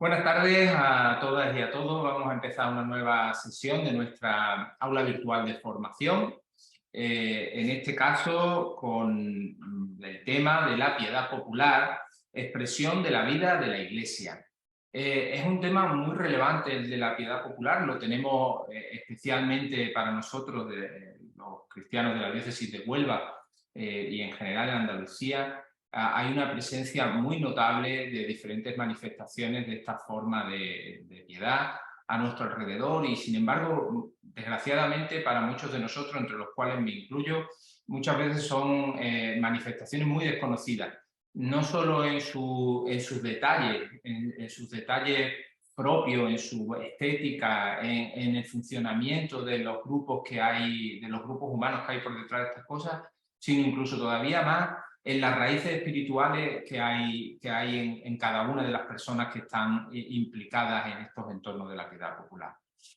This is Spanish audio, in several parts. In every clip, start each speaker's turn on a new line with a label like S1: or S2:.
S1: Buenas tardes a todas y a todos. Vamos a empezar una nueva sesión de nuestra aula virtual de formación. En este caso, con el tema de la piedad popular, expresión de la vida de la Iglesia. Es un tema muy relevante el de la piedad popular, lo tenemos especialmente para nosotros, los cristianos de la diócesis de Huelva y en general en Andalucía. Hay una presencia muy notable de diferentes manifestaciones de esta forma de piedad a nuestro alrededor y, sin embargo, desgraciadamente para muchos de nosotros, entre los cuales me incluyo, muchas veces son manifestaciones muy desconocidas, no solo en sus detalles, en sus detalles propios, en su estética, en el funcionamiento de los grupos que hay, de los grupos humanos que hay por detrás de estas cosas, sino incluso todavía más en las raíces espirituales que hay en cada una de las personas que están implicadas en estos entornos de la piedad popular.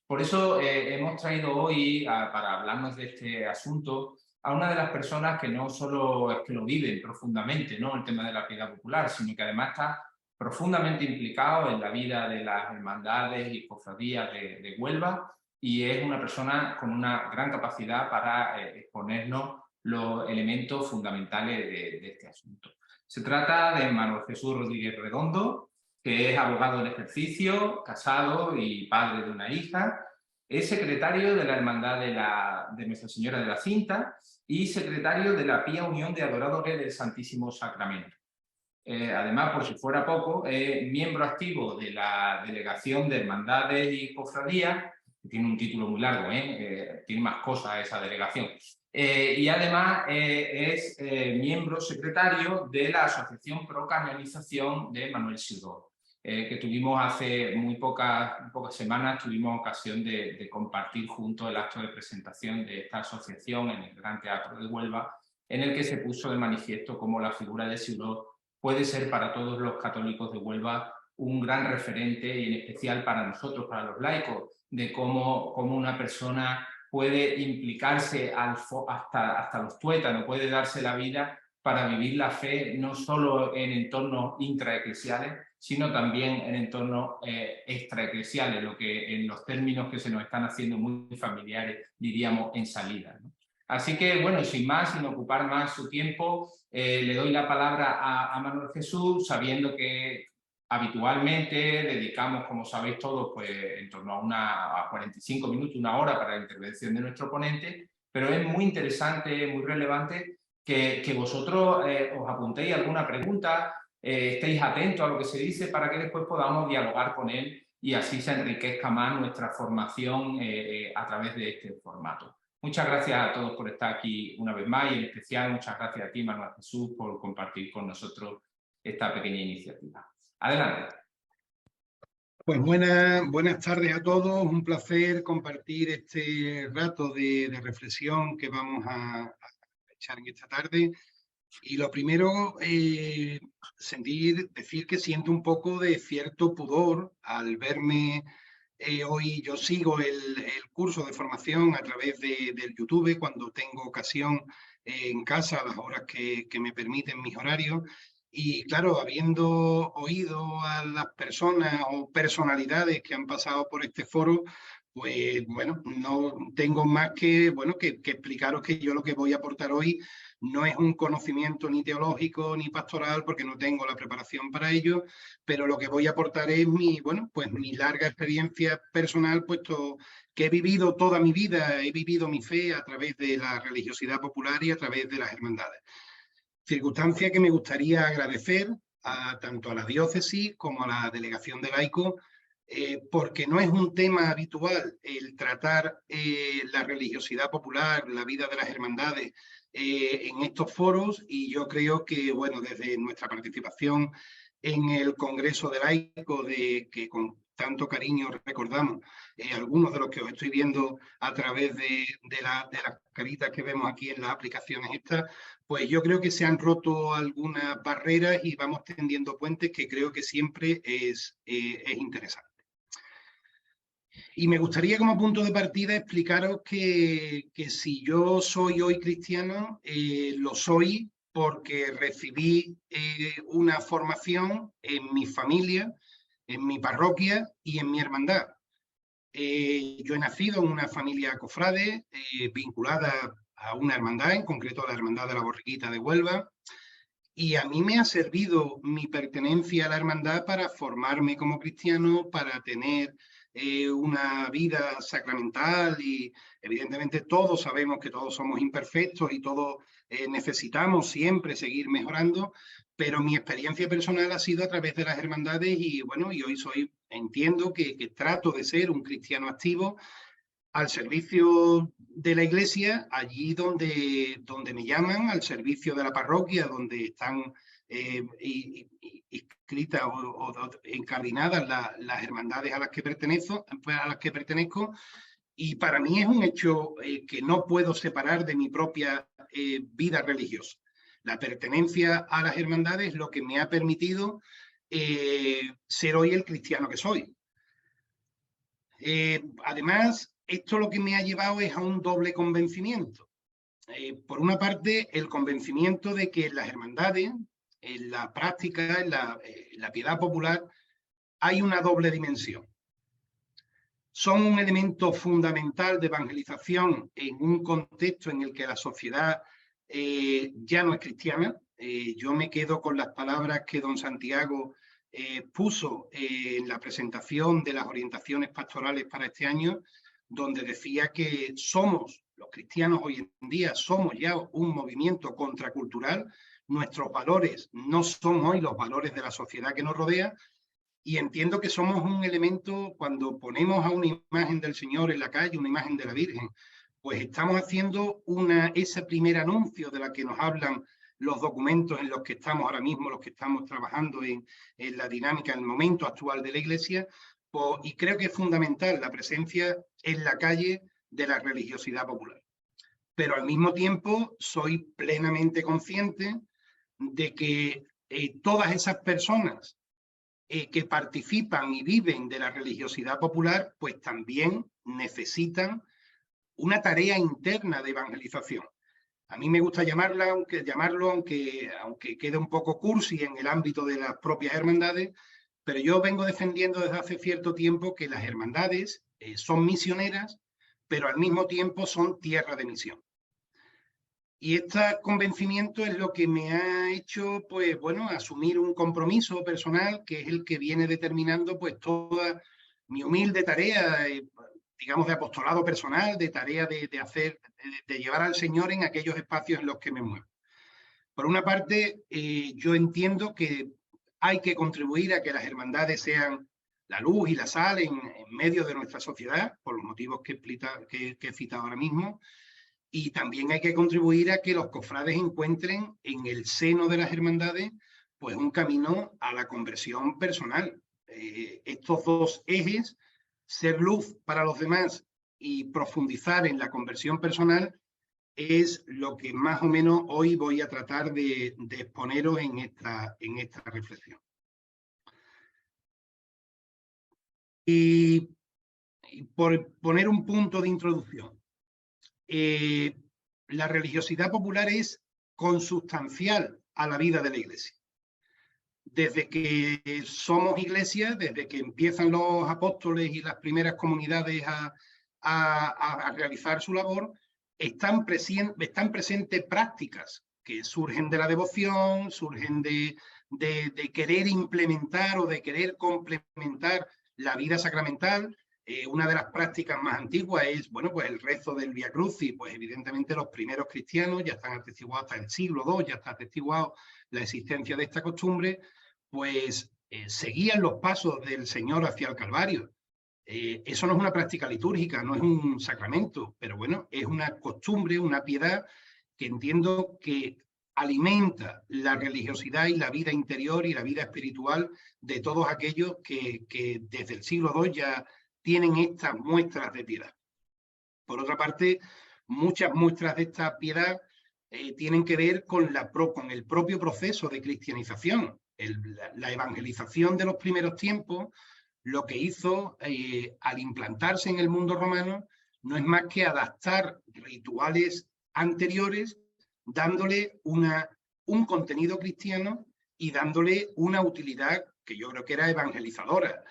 S1: Por eso hemos traído hoy, para hablarnos de este asunto, a una de las personas que no solo es que lo viven profundamente, ¿no?, el tema de la piedad popular, sino que además está profundamente implicado en la vida de las hermandades y cofradías de Huelva, y es una persona con una gran capacidad para exponernos los elementos fundamentales de este asunto. Se trata de Manuel Jesús Rodríguez Redondo, que es abogado en ejercicio, casado y padre de una hija. Es secretario de la Hermandad de Nuestra Señora de la Cinta y secretario de la Pía Unión de Adoradores del Santísimo Sacramento. Además, por si fuera poco, es miembro activo de la Delegación de Hermandades y Cofradías, que tiene un título muy largo, tiene más cosas esa delegación. Y además es miembro secretario de la Asociación Pro Canonización de Manuel Sidor, que tuvimos hace muy pocas semanas, tuvimos ocasión de compartir juntos el acto de presentación de esta asociación en el Gran Teatro de Huelva, en el que se puso de manifiesto cómo la figura de Sidor puede ser para todos los católicos de Huelva un gran referente, y en especial para nosotros, para los laicos, de cómo una persona puede implicarse hasta los tuétanos, puede darse la vida para vivir la fe no solo en entornos intraeclesiales, sino también en entornos extraeclesiales, lo que en los términos que se nos están haciendo muy familiares diríamos en salida, ¿no? Así que, bueno, sin más, sin ocupar más su tiempo, le doy la palabra a Manuel Jesús, sabiendo que habitualmente dedicamos, como sabéis todos, pues en torno a 45 minutos, una hora para la intervención de nuestro ponente, pero es muy interesante, muy relevante que vosotros os apuntéis alguna pregunta, estéis atentos a lo que se dice para que después podamos dialogar con él y así se enriquezca más nuestra formación a través de este formato. Muchas gracias a todos por estar aquí una vez más y en especial muchas gracias a ti, Manuel Jesús, por compartir con nosotros esta pequeña iniciativa. Adelante.
S2: Pues buenas tardes a todos, un placer compartir este rato de reflexión que vamos a echar en esta tarde. Y lo primero, decir que siento un poco de cierto pudor al verme hoy. Yo sigo el curso de formación a través del YouTube cuando tengo ocasión en casa, a las horas que me permiten mis horarios. Y claro, habiendo oído a las personas o personalidades que han pasado por este foro, pues bueno, no tengo más que explicaros que yo lo que voy a aportar hoy no es un conocimiento ni teológico ni pastoral, porque no tengo la preparación para ello, pero lo que voy a aportar es mi larga experiencia personal, puesto que he vivido toda mi vida, he vivido mi fe a través de la religiosidad popular y a través de las hermandades. Circunstancia que me gustaría agradecer tanto a la diócesis como a la delegación de laicos, porque no es un tema habitual el tratar la religiosidad popular, la vida de las hermandades en estos foros, y yo creo que, bueno, desde nuestra participación en el Congreso de Laicos, que con tanto cariño recordamos, algunos de los que os estoy viendo a través de las caritas que vemos aquí en las aplicaciones estas, pues yo creo que se han roto algunas barreras y vamos tendiendo puentes, que creo que siempre es interesante. Y me gustaría, como punto de partida, explicaros que si yo soy hoy cristiano, lo soy porque recibí una formación en mi familia en mi parroquia y en mi hermandad. Yo he nacido en una familia cofrade vinculada a una hermandad, en concreto a la Hermandad de la Borriquita de Huelva, y a mí me ha servido mi pertenencia a la hermandad para formarme como cristiano, para tener una vida sacramental y evidentemente todos sabemos que todos somos imperfectos y todos necesitamos siempre seguir mejorando, pero mi experiencia personal ha sido a través de las hermandades y bueno, y hoy entiendo que trato de ser un cristiano activo al servicio de la iglesia, allí donde me llaman, al servicio de la parroquia, donde están inscritas o encardinadas las hermandades a las que pertenezco, y para mí es un hecho que no puedo separar de mi propia vida religiosa. La pertenencia a las hermandades es lo que me ha permitido ser hoy el cristiano que soy. Además, esto lo que me ha llevado es a un doble convencimiento. Por una parte, el convencimiento de que en las hermandades, en la práctica, en la piedad popular, hay una doble dimensión. Son un elemento fundamental de evangelización en un contexto en el que la sociedad ya no es cristiana. Yo me quedo con las palabras que don Santiago puso en la presentación de las orientaciones pastorales para este año, donde decía que somos, los cristianos hoy en día, somos ya un movimiento contracultural. Nuestros valores no son hoy los valores de la sociedad que nos rodea, y entiendo que somos un elemento, cuando ponemos a una imagen del Señor en la calle, una imagen de la Virgen, pues estamos haciendo ese primer anuncio de la que nos hablan los documentos en los que estamos ahora mismo, los que estamos trabajando en la dinámica, en el momento actual de la Iglesia, pues, y creo que es fundamental la presencia en la calle de la religiosidad popular. Pero al mismo tiempo soy plenamente consciente de que todas esas personas que participan y viven de la religiosidad popular, pues también necesitan una tarea interna de evangelización. A mí me gusta llamarlo, aunque quede un poco cursi en el ámbito de las propias hermandades, pero yo vengo defendiendo desde hace cierto tiempo que las hermandades son misioneras, pero al mismo tiempo son tierra de misión. Y este convencimiento es lo que me ha hecho, pues bueno, asumir un compromiso personal que es el que viene determinando pues toda mi humilde tarea, digamos, de apostolado personal, de tarea de llevar al Señor en aquellos espacios en los que me muevo. Por una parte, yo entiendo que hay que contribuir a que las hermandades sean la luz y la sal en medio de nuestra sociedad, por los motivos que he citado ahora mismo. Y también hay que contribuir a que los cofrades encuentren en el seno de las hermandades pues un camino a la conversión personal. Estos dos ejes, ser luz para los demás y profundizar en la conversión personal, es lo que más o menos hoy voy a tratar de exponeros en esta reflexión. Y por poner un punto de introducción, la religiosidad popular es consustancial a la vida de la Iglesia. Desde que somos Iglesia, desde que empiezan los apóstoles y las primeras comunidades a realizar su labor, están presentes prácticas que surgen de la devoción, surgen de querer implementar o de querer complementar la vida sacramental. Una de las prácticas más antiguas es, bueno, pues el rezo del Vía Crucis. Pues evidentemente los primeros cristianos ya están atestiguados hasta el siglo II, ya está atestiguado la existencia de esta costumbre, pues seguían los pasos del Señor hacia el Calvario. Eso no es una práctica litúrgica, no es un sacramento, pero bueno, es una costumbre, una piedad que entiendo que alimenta la religiosidad y la vida interior y la vida espiritual de todos aquellos que desde el siglo II ya tienen estas muestras de piedad. Por otra parte, muchas muestras de esta piedad tienen que ver con el propio proceso de cristianización. La evangelización de los primeros tiempos, lo que hizo al implantarse en el mundo romano, no es más que adaptar rituales anteriores, dándole un contenido cristiano y dándole una utilidad que yo creo que era evangelizadora.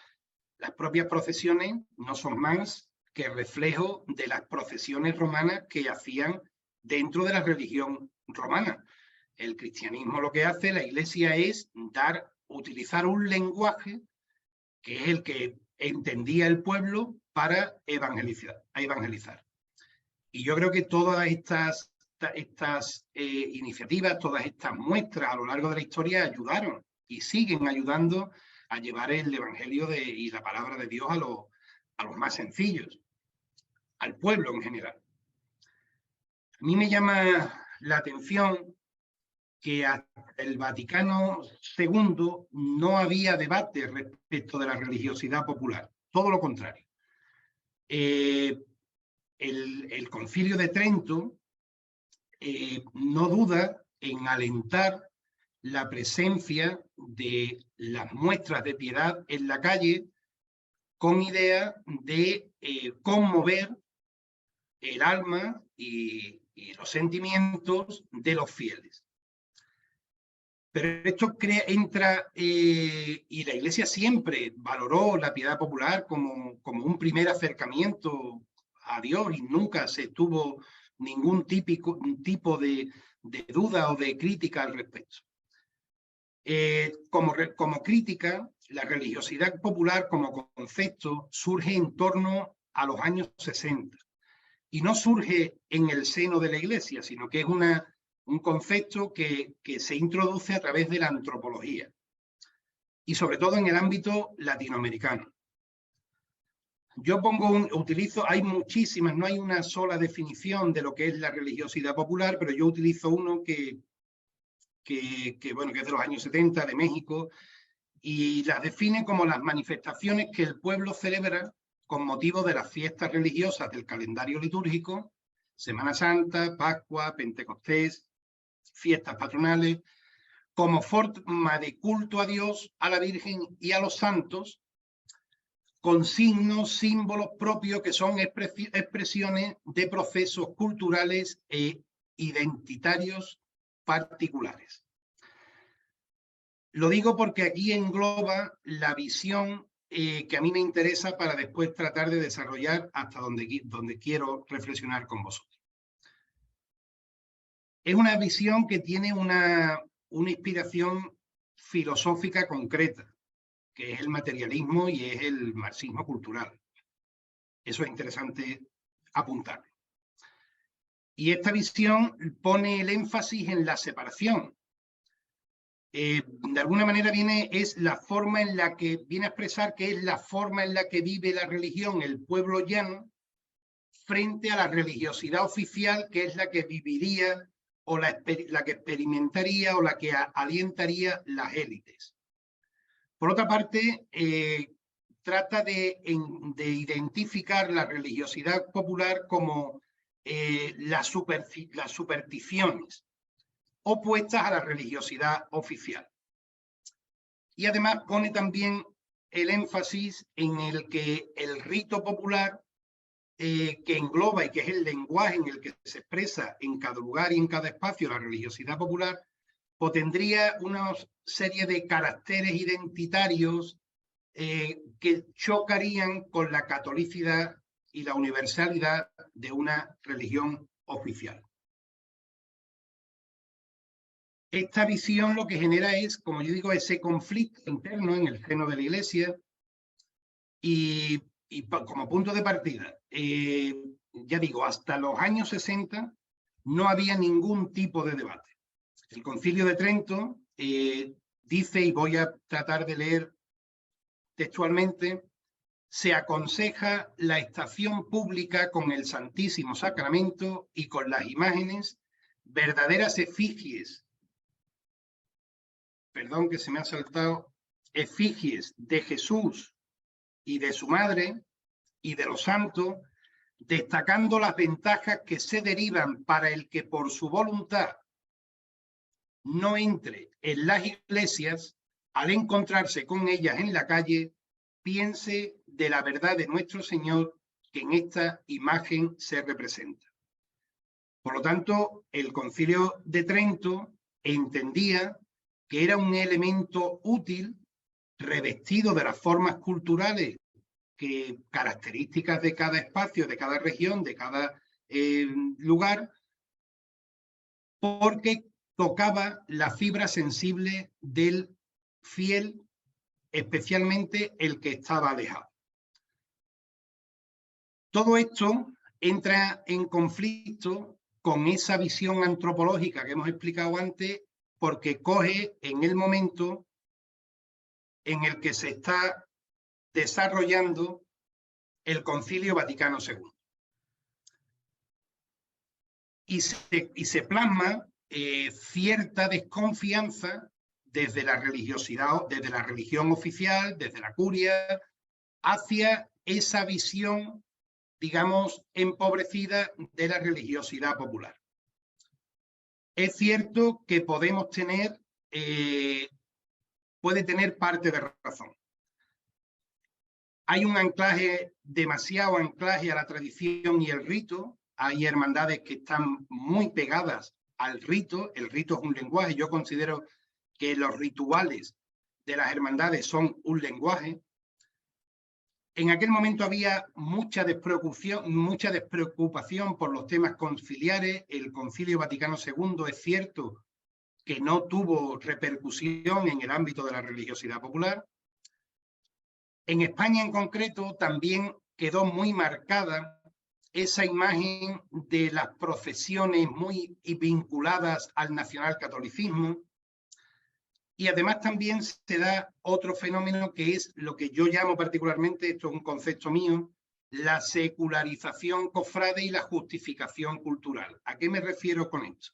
S2: Las propias procesiones no son más que reflejo de las procesiones romanas que hacían dentro de la religión romana. El cristianismo lo que hace, la Iglesia, es utilizar un lenguaje que es el que entendía el pueblo para evangelizar. Y yo creo que todas estas iniciativas, todas estas muestras a lo largo de la historia ayudaron y siguen ayudando a llevar el evangelio y la palabra de Dios a los más sencillos, al pueblo en general. A mí me llama la atención que hasta el Vaticano II no había debate respecto de la religiosidad popular, todo lo contrario. El Concilio de Trento no duda en alentar la presencia de las muestras de piedad en la calle con idea de conmover el alma y los sentimientos de los fieles. Pero esto entra, y la Iglesia siempre valoró la piedad popular como un primer acercamiento a Dios y nunca se tuvo ningún tipo de duda o de crítica al respecto. Como crítica, la religiosidad popular como concepto surge en torno a los años 60 y no surge en el seno de la Iglesia, sino que es un concepto que se introduce a través de la antropología y sobre todo en el ámbito latinoamericano. Yo utilizo, hay muchísimas, no hay una sola definición de lo que es la religiosidad popular, pero yo utilizo uno que es de los años 70, de México, y las define como las manifestaciones que el pueblo celebra con motivo de las fiestas religiosas del calendario litúrgico, Semana Santa, Pascua, Pentecostés, fiestas patronales, como forma de culto a Dios, a la Virgen y a los santos, con signos, símbolos propios que son expresiones de procesos culturales e identitarios particulares. Lo digo porque aquí engloba la visión que a mí me interesa para después tratar de desarrollar hasta donde quiero reflexionar con vosotros. Es una visión que tiene una inspiración filosófica concreta, que es el materialismo y es el marxismo cultural. Eso es interesante apuntarlo. Y esta visión pone el énfasis en la separación. De alguna manera es la forma en la que viene a expresar que es la forma en la que vive la religión, el pueblo llano, frente a la religiosidad oficial, que es la que viviría o la que experimentaría o la que alientaría las élites. Por otra parte, trata de identificar la religiosidad popular como las supersticiones opuestas a la religiosidad oficial. Y además pone también el énfasis en el que el rito popular, que engloba y que es el lenguaje en el que se expresa en cada lugar y en cada espacio la religiosidad popular, tendría una serie de caracteres identitarios que chocarían con la catolicidad y la universalidad de una religión oficial. Esta visión lo que genera es, como yo digo, ese conflicto interno en el seno de la Iglesia y como punto de partida, ya digo, hasta los años 60 no había ningún tipo de debate. El Concilio de Trento dice, y voy a tratar de leer textualmente, se aconseja la estación pública con el Santísimo Sacramento y con las imágenes, verdaderas efigies, perdón que se me ha saltado, efigies de Jesús y de su madre y de los santos, destacando las ventajas que se derivan para el que por su voluntad no entre en las iglesias, al encontrarse con ellas en la calle, piense de la verdad de nuestro Señor que en esta imagen se representa. Por lo tanto, el Concilio de Trento entendía que era un elemento útil revestido de las formas culturales características de cada espacio, de cada región, de cada lugar, porque tocaba la fibra sensible del fiel, especialmente el que estaba alejado. Todo esto entra en conflicto con esa visión antropológica que hemos explicado antes, porque coge en el momento en el que se está desarrollando el Concilio Vaticano II. Y se plasma cierta desconfianza desde la religiosidad, desde la religión oficial, desde la curia, hacia esa visión, digamos, empobrecida de la religiosidad popular. Es cierto que podemos tener, puede tener parte de razón. Hay un anclaje, demasiado anclaje a la tradición y el rito. Hay hermandades que están muy pegadas al rito. El rito es un lenguaje. Yo considero que los rituales de las hermandades son un lenguaje. En aquel momento había mucha despreocupación por los temas conciliares. El Concilio Vaticano II es cierto que no tuvo repercusión en el ámbito de la religiosidad popular. En España en concreto también quedó muy marcada esa imagen de las procesiones muy vinculadas al nacionalcatolicismo. Y además también se da otro fenómeno que es lo que yo llamo particularmente, esto es un concepto mío, la secularización cofrade y la justificación cultural. ¿A qué me refiero con esto?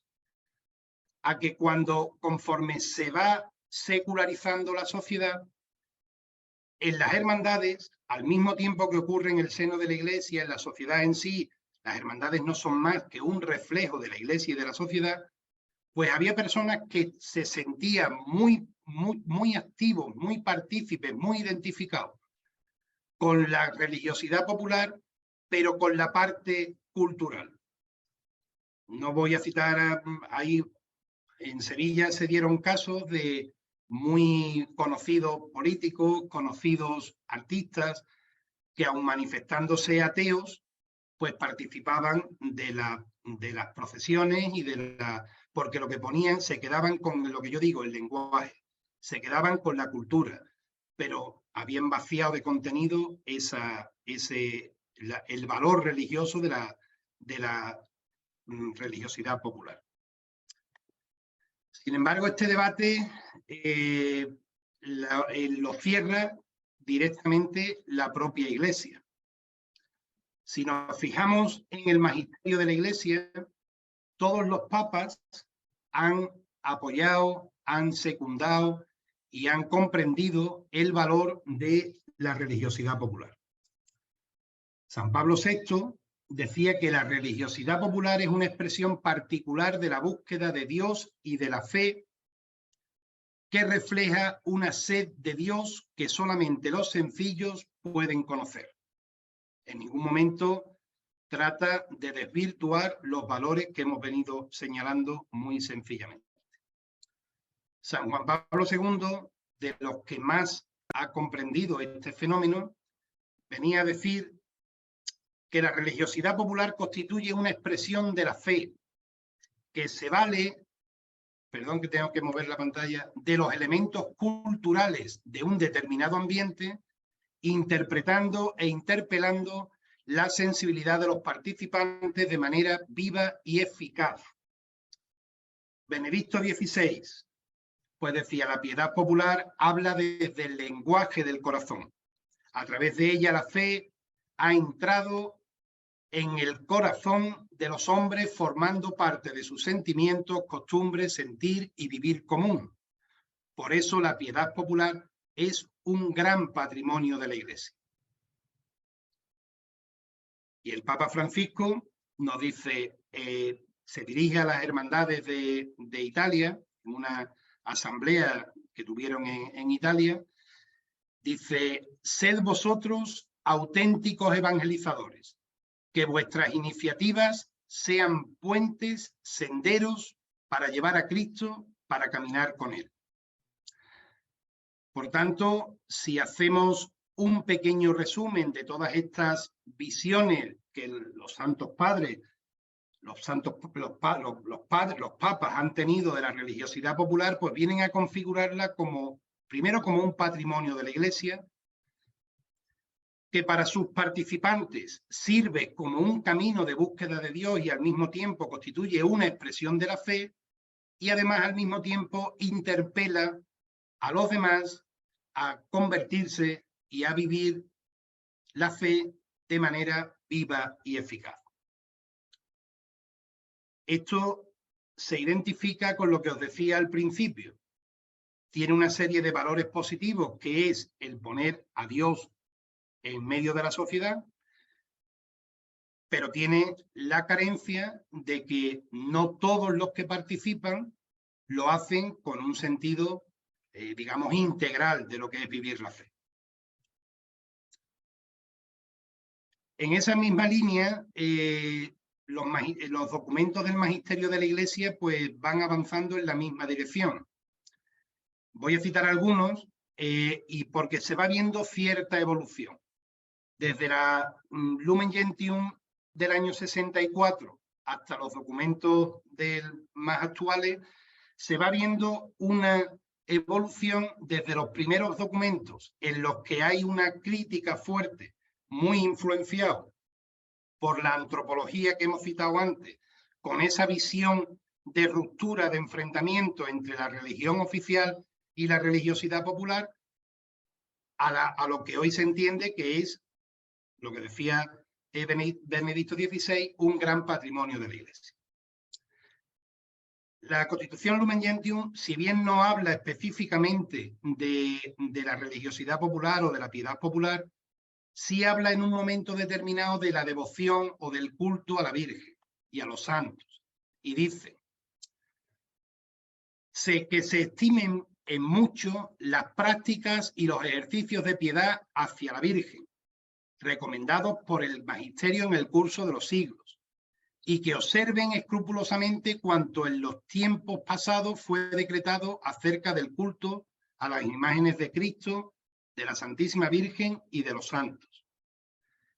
S2: A que conforme se va secularizando la sociedad, en las hermandades, al mismo tiempo que ocurre en el seno de la Iglesia, en la sociedad en sí, las hermandades no son más que un reflejo de la Iglesia y de la sociedad, pues había personas que se sentían muy activos, muy partícipes, muy identificados con la religiosidad popular, pero con la parte cultural. No voy a citar, ahí en Sevilla se dieron casos de muy conocidos políticos, conocidos artistas, que aun manifestándose ateos, pues participaban de las procesiones y porque lo que ponían, se quedaban con lo que yo digo, el lenguaje, se quedaban con la cultura, pero habían vaciado de contenido el valor religioso de la religiosidad popular. Sin embargo, este debate lo cierra directamente la propia Iglesia. Si nos fijamos en el magisterio de la Iglesia, todos los papas han apoyado, han secundado y han comprendido el valor de la religiosidad popular. San Pablo VI decía que la religiosidad popular es una expresión particular de la búsqueda de Dios y de la fe, que refleja una sed de Dios que solamente los sencillos pueden conocer. En ningún momento trata de desvirtuar los valores que hemos venido señalando muy sencillamente. San Juan Pablo II, de los que más ha comprendido este fenómeno, venía a decir que la religiosidad popular constituye una expresión de la fe que se vale, perdón que tengo que mover la pantalla, de los elementos culturales de un determinado ambiente, interpretando e interpelando la sensibilidad de los participantes de manera viva y eficaz. Benedicto XVI, pues decía, la piedad popular habla desde el lenguaje del corazón. A través de ella la fe ha entrado en el corazón de los hombres, formando parte de sus sentimientos, costumbres, sentir y vivir común. Por eso la piedad popular es un gran patrimonio de la Iglesia. Y el Papa Francisco nos dice, se dirige a las hermandades de Italia, en una asamblea que tuvieron en Italia, dice, sed vosotros auténticos evangelizadores, que vuestras iniciativas sean puentes, senderos para llevar a Cristo, para caminar con Él. Por tanto, si hacemos un pequeño resumen de todas estas visiones que los santos padres, los papas han tenido de la religiosidad popular, pues vienen a configurarla como, primero, como un patrimonio de la Iglesia, que para sus participantes sirve como un camino de búsqueda de Dios y al mismo tiempo constituye una expresión de la fe, y además al mismo tiempo interpela a los demás a convertirse y a vivir la fe de manera viva y eficaz. Esto se identifica con lo que os decía al principio. Tiene una serie de valores positivos, que es el poner a Dios en medio de la sociedad, pero tiene la carencia de que no todos los que participan lo hacen con un sentido, digamos, integral de lo que es vivir la fe. En esa misma línea, los documentos del magisterio de la Iglesia pues van avanzando en la misma dirección. Voy a citar algunos y porque se va viendo cierta evolución. Desde la Lumen Gentium del año 64 hasta los documentos más actuales, se va viendo una evolución desde los primeros documentos en los que hay una crítica fuerte, muy influenciado por la antropología que hemos citado antes, con esa visión de ruptura, de enfrentamiento entre la religión oficial y la religiosidad popular, a lo que hoy se entiende que es, lo que decía Benedicto XVI, un gran patrimonio de la Iglesia. La Constitución Lumen Gentium, si bien no habla específicamente de la religiosidad popular o de la piedad popular, sí habla en un momento determinado de la devoción o del culto a la Virgen y a los santos. Y dice que se estimen en mucho las prácticas y los ejercicios de piedad hacia la Virgen, recomendados por el magisterio en el curso de los siglos, y que observen escrupulosamente cuanto en los tiempos pasados fue decretado acerca del culto a las imágenes de Cristo, de la Santísima Virgen y de los santos.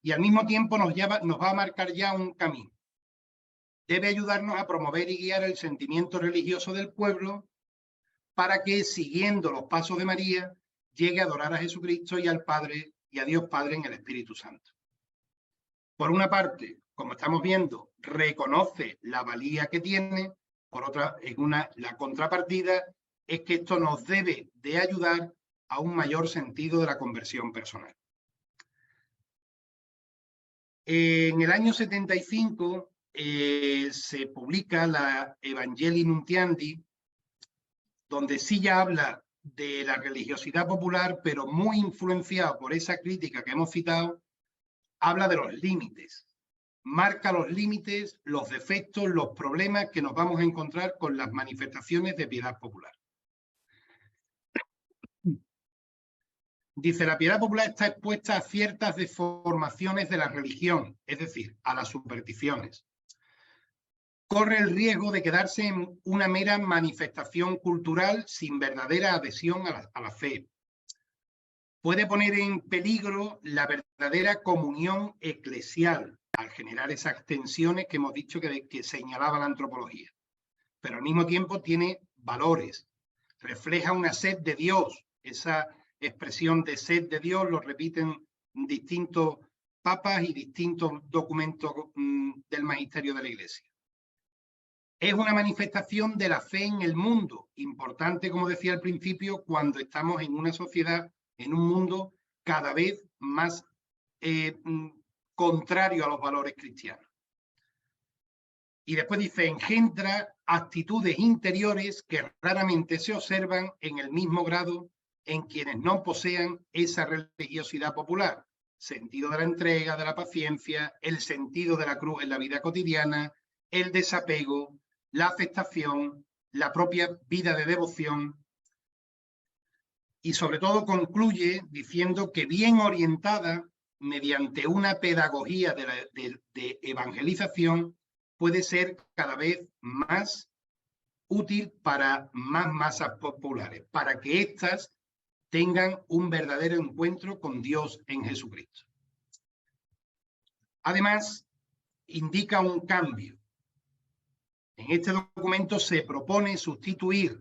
S2: Y al mismo tiempo nos va a marcar ya un camino. Debe ayudarnos a promover y guiar el sentimiento religioso del pueblo para que, siguiendo los pasos de María, llegue a adorar a Jesucristo y al Padre y a Dios Padre en el Espíritu Santo. Por una parte, como estamos viendo, reconoce la valía que tiene. Por otra, la contrapartida es que esto nos debe de ayudar a un mayor sentido de la conversión personal. En el año 75 se publica la Evangelii Nuntiandi, donde sí ya habla de la religiosidad popular, pero muy influenciado por esa crítica que hemos citado, habla de los límites, marca los límites, los defectos, los problemas que nos vamos a encontrar con las manifestaciones de piedad popular. Dice, la piedad popular está expuesta a ciertas deformaciones de la religión, es decir, a las supersticiones. Corre el riesgo de quedarse en una mera manifestación cultural sin verdadera adhesión a la fe. Puede poner en peligro la verdadera comunión eclesial al generar esas tensiones que hemos dicho que señalaba la antropología. Pero al mismo tiempo tiene valores, refleja una sed de Dios. Esa expresión de sed de Dios lo repiten distintos papas y distintos documentos del magisterio de la Iglesia. Es una manifestación de la fe en el mundo, importante, como decía al principio, cuando estamos en una sociedad, en un mundo cada vez más contrario a los valores cristianos. Y después dice, engendra actitudes interiores que raramente se observan en el mismo grado en quienes no posean esa religiosidad popular, sentido de la entrega, de la paciencia, el sentido de la cruz en la vida cotidiana, el desapego, la aceptación, la propia vida de devoción. Y sobre todo concluye diciendo que bien orientada mediante una pedagogía de evangelización puede ser cada vez más útil para más masas populares, para que éstas tengan un verdadero encuentro con Dios en Jesucristo. Además, indica un cambio. En este documento se propone sustituir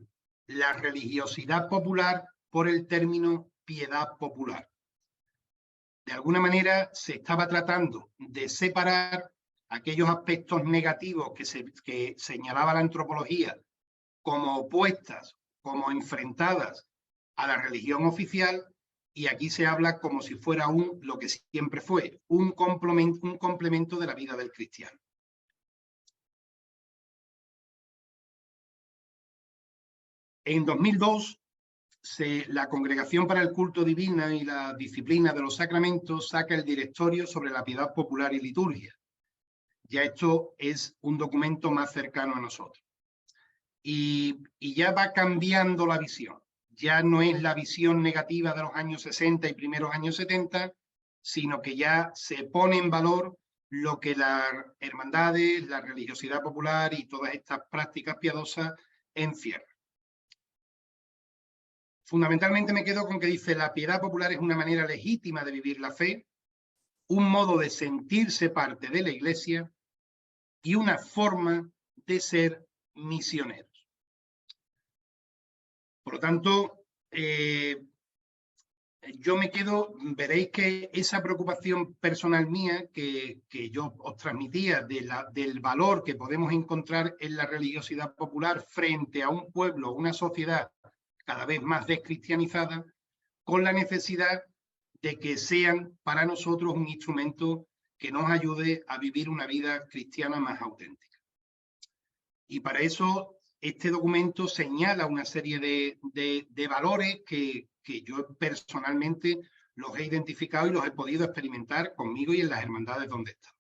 S2: la religiosidad popular por el término piedad popular. De alguna manera se estaba tratando de separar aquellos aspectos negativos que señalaba la antropología como opuestas, como enfrentadas a la religión oficial, y aquí se habla como si fuera lo que siempre fue, un complemento de la vida del cristiano. En 2002, la Congregación para el Culto Divino y la Disciplina de los Sacramentos saca el Directorio sobre la Piedad Popular y Liturgia. Ya esto es un documento más cercano a nosotros. Y ya va cambiando la visión. Ya no es la visión negativa de los años 60 y primeros años 70, sino que ya se pone en valor lo que las hermandades, la religiosidad popular y todas estas prácticas piadosas encierran. Fundamentalmente me quedo con que dice: la piedad popular es una manera legítima de vivir la fe, un modo de sentirse parte de la Iglesia y una forma de ser misioneros. Por lo tanto, yo me quedo, veréis que esa preocupación personal mía que yo os transmitía del valor que podemos encontrar en la religiosidad popular frente a un pueblo, una sociedad cada vez más descristianizada, con la necesidad de que sean para nosotros un instrumento que nos ayude a vivir una vida cristiana más auténtica. Y para eso este documento señala una serie de valores que yo personalmente los he identificado y los he podido experimentar conmigo y en las hermandades donde he estado.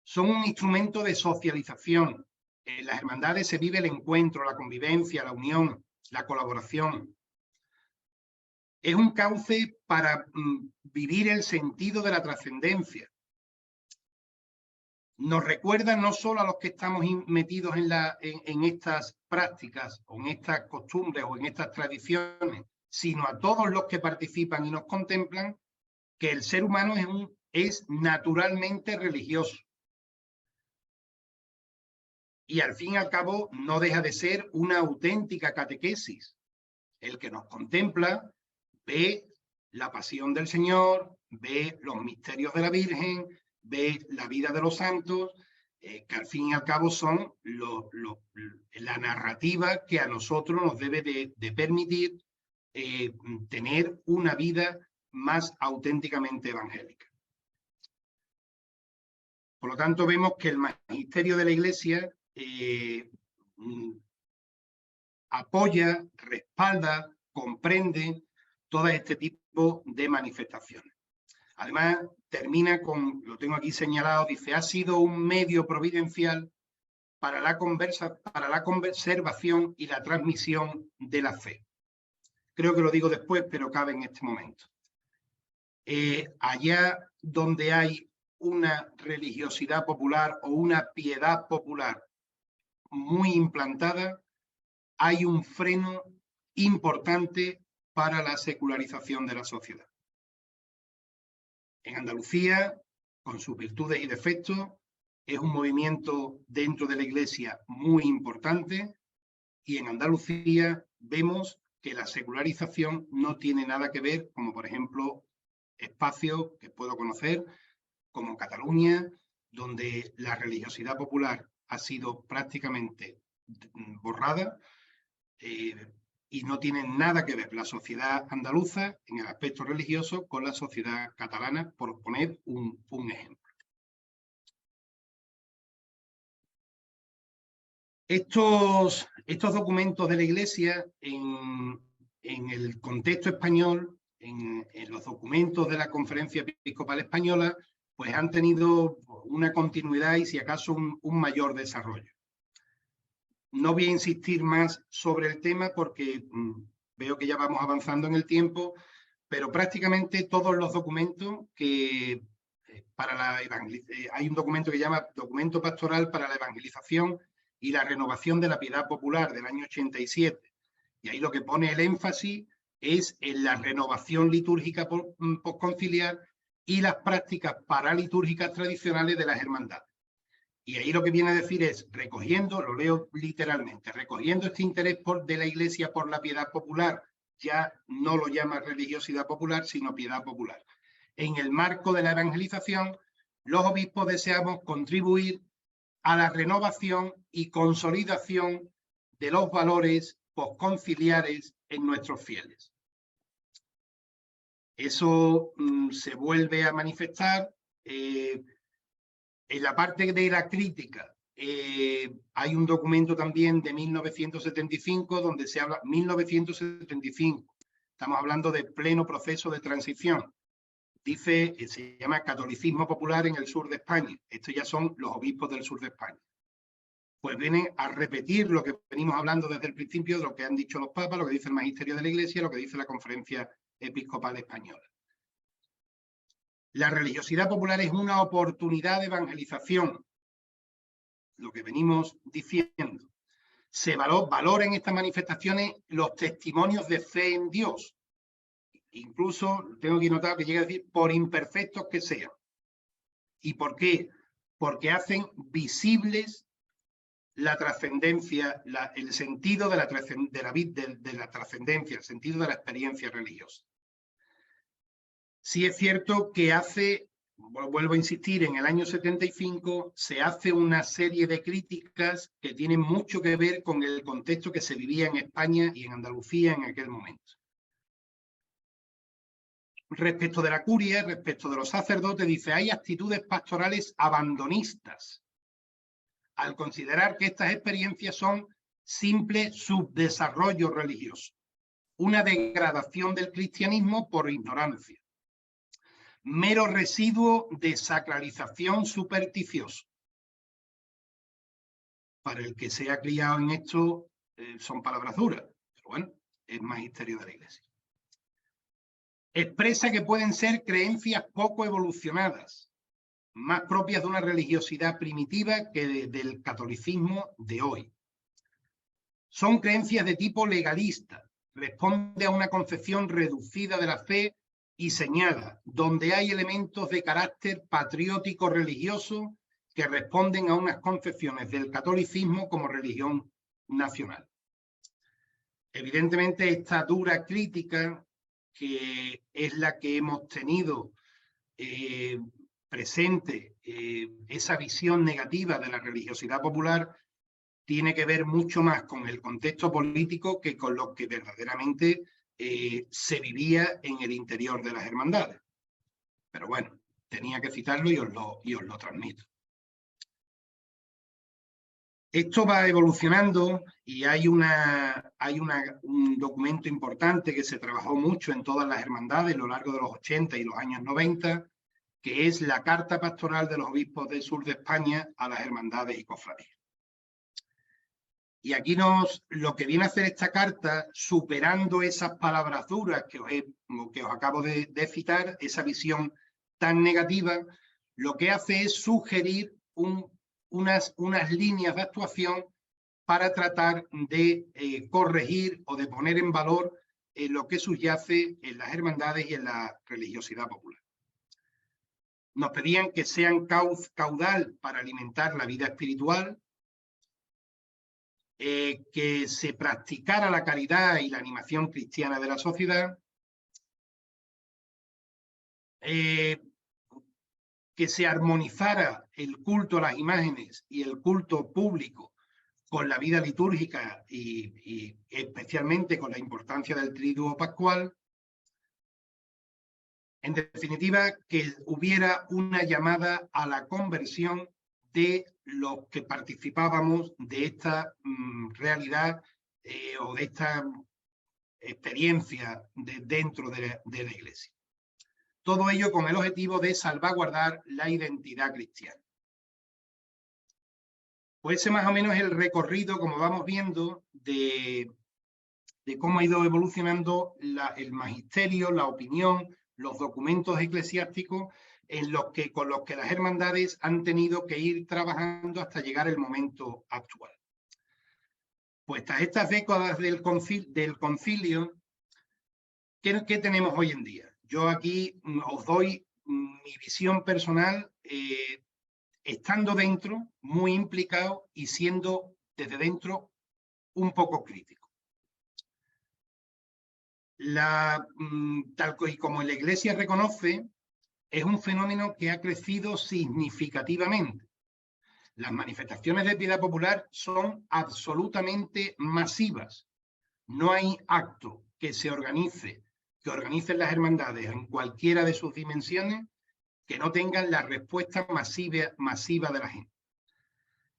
S2: Son un instrumento de socialización. En las hermandades se vive el encuentro, la convivencia, la unión, la colaboración. Es un cauce para vivir el sentido de la trascendencia. Nos recuerda no solo a los que estamos metidos en estas prácticas, o en estas costumbres, o en estas tradiciones, sino a todos los que participan y nos contemplan, que el ser humano es naturalmente religioso. Y al fin y al cabo no deja de ser una auténtica catequesis. El que nos contempla ve la pasión del Señor, ve los misterios de la Virgen, ve la vida de los santos, que al fin y al cabo son la narrativa que a nosotros nos debe de permitir tener una vida más auténticamente evangélica. Por lo tanto, vemos que el magisterio de la Iglesia apoya, respalda, comprende todo este tipo de manifestaciones. Además, termina con, lo tengo aquí señalado, dice: ha sido un medio providencial para la conservación y la transmisión de la fe. Creo que lo digo después, pero cabe en este momento. Allá donde hay una religiosidad popular o una piedad popular muy implantada, hay un freno importante para la secularización de la sociedad. En Andalucía, con sus virtudes y defectos, es un movimiento dentro de la Iglesia muy importante, y en Andalucía vemos que la secularización no tiene nada que ver, como por ejemplo espacios que puedo conocer, como Cataluña, donde la religiosidad popular ha sido prácticamente borrada, y no tiene nada que ver la sociedad andaluza en el aspecto religioso con la sociedad catalana, por poner un ejemplo. Estos documentos de la Iglesia en el contexto español, en los documentos de la Conferencia Episcopal Española, pues han tenido una continuidad y si acaso un mayor desarrollo. No voy a insistir más sobre el tema porque veo que ya vamos avanzando en el tiempo, pero prácticamente todos los documentos que hay un documento que se llama Documento Pastoral para la Evangelización y la Renovación de la Piedad Popular del año 87. Y ahí lo que pone el énfasis es en la renovación litúrgica posconciliar y las prácticas paralitúrgicas tradicionales de las hermandades. Y ahí lo que viene a decir es, recogiendo, lo leo literalmente, recogiendo este interés de la Iglesia por la piedad popular, ya no lo llama religiosidad popular, sino piedad popular. En el marco de la evangelización, los obispos deseamos contribuir a la renovación y consolidación de los valores posconciliares en nuestros fieles. Eso se vuelve a manifestar en la parte de la crítica. Hay un documento también de 1975 donde se habla, 1975, estamos hablando de pleno proceso de transición. Dice, se llama Catolicismo Popular en el sur de España. Estos ya son los obispos del sur de España. Pues vienen a repetir lo que venimos hablando desde el principio, de lo que han dicho los papas, lo que dice el magisterio de la Iglesia, lo que dice la Conferencia Episcopal Española. La religiosidad popular es una oportunidad de evangelización, lo que venimos diciendo. Se valora en estas manifestaciones los testimonios de fe en Dios. Incluso tengo que notar que llega a decir, por imperfectos que sean. ¿Y por qué? Porque hacen visibles la trascendencia, el sentido de la trascendencia, el sentido de la experiencia religiosa. Sí es cierto que vuelvo a insistir, en el año 75 se hace una serie de críticas que tienen mucho que ver con el contexto que se vivía en España y en Andalucía en aquel momento. Respecto de la curia, respecto de los sacerdotes, dice, hay actitudes pastorales abandonistas, al considerar que estas experiencias son simple subdesarrollo religioso, una degradación del cristianismo por ignorancia, mero residuo de sacralización supersticiosa. Para el que se ha criado en esto son palabras duras, pero bueno, es magisterio de la Iglesia. Expresa que pueden ser creencias poco evolucionadas, más propias de una religiosidad primitiva que del catolicismo de hoy. Son creencias de tipo legalista, responde a una concepción reducida de la fe y señala, donde hay elementos de carácter patriótico religioso que responden a unas concepciones del catolicismo como religión nacional. Evidentemente, esta dura crítica, que es la que hemos tenido presente, esa visión negativa de la religiosidad popular, tiene que ver mucho más con el contexto político que con lo que verdaderamente se vivía en el interior de las hermandades. Pero bueno, tenía que citarlo y os lo transmito. Esto va evolucionando y hay un documento importante que se trabajó mucho en todas las hermandades a lo largo de los 80 y los años 90, que es la Carta Pastoral de los Obispos del Sur de España a las hermandades y cofradías. Y aquí lo que viene a hacer esta carta, superando esas palabras duras que os acabo de citar, esa visión tan negativa, lo que hace es sugerir unas líneas de actuación para tratar de corregir o de poner en valor lo que subyace en las hermandades y en la religiosidad popular. Nos pedían que sean caudal para alimentar la vida espiritual, que se practicara la caridad y la animación cristiana de la sociedad, que se armonizara el culto a las imágenes y el culto público con la vida litúrgica y especialmente con la importancia del triduo pascual. En definitiva, que hubiera una llamada a la conversión de los que participábamos de esta realidad o de esta experiencia dentro de la Iglesia. Todo ello con el objetivo de salvaguardar la identidad cristiana. Pues ese más o menos es el recorrido, como vamos viendo, de cómo ha ido evolucionando el magisterio, la opinión, los documentos eclesiásticos con los que las hermandades han tenido que ir trabajando hasta llegar al momento actual. Pues tras estas décadas del concilio, ¿Qué tenemos hoy en día? Yo aquí os doy mi visión personal, estando dentro, muy implicado y siendo desde dentro un poco crítico. Tal y como la Iglesia reconoce, es un fenómeno que ha crecido significativamente. Las manifestaciones de piedad popular son absolutamente masivas. No hay acto que se organice, que organicen las hermandades en cualquiera de sus dimensiones, que no tengan la respuesta masiva de la gente.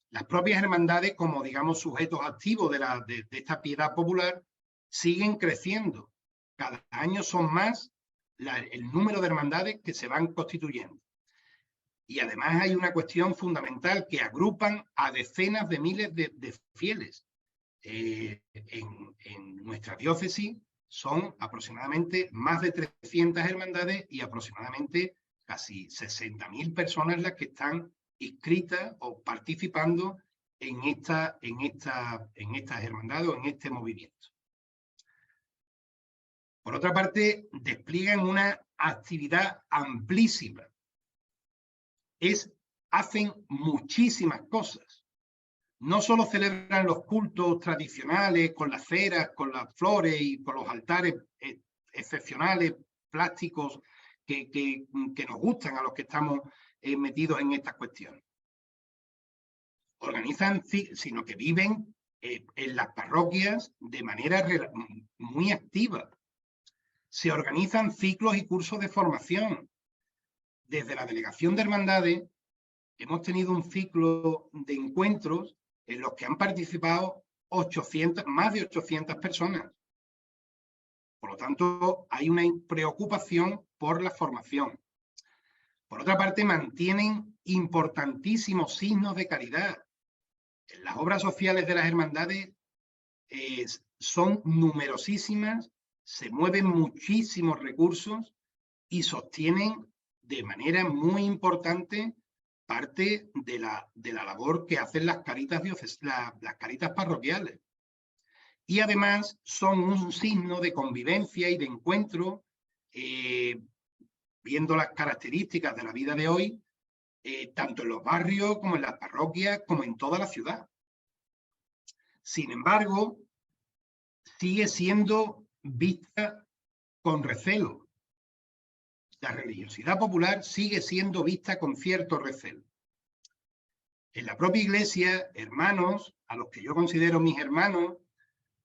S2: Las propias hermandades, como digamos sujetos activos de esta piedad popular, siguen creciendo. Cada año son más el número de hermandades que se van constituyendo. Y además hay una cuestión fundamental, que agrupan a decenas de miles de fieles. En nuestra diócesis son aproximadamente más de 300 hermandades y aproximadamente casi 60.000 personas las que están inscritas o participando en estas hermandades o en este movimiento. Por otra parte, despliegan una actividad amplísima. Hacen muchísimas cosas. No solo celebran los cultos tradicionales con las ceras, con las flores y con los altares excepcionales, plásticos, que nos gustan a los que estamos metidos en estas cuestiones. Organizan, sino que viven en las parroquias de manera muy activa. Se organizan ciclos y cursos de formación. Desde la Delegación de Hermandades hemos tenido un ciclo de encuentros en los que han participado más de 800 personas. Por lo tanto, hay una preocupación por la formación. Por otra parte, mantienen importantísimos signos de caridad. Las obras sociales de las hermandades son numerosísimas, se mueven muchísimos recursos y sostienen de manera muy importante parte de la labor que hacen las caritas parroquiales. Y además son un signo de convivencia y de encuentro, viendo las características de la vida de hoy, tanto en los barrios como en las parroquias, como en toda la ciudad. Sin embargo, sigue siendo vista con recelo. La religiosidad popular sigue siendo vista con cierto recelo. En la propia Iglesia, hermanos, a los que yo considero mis hermanos,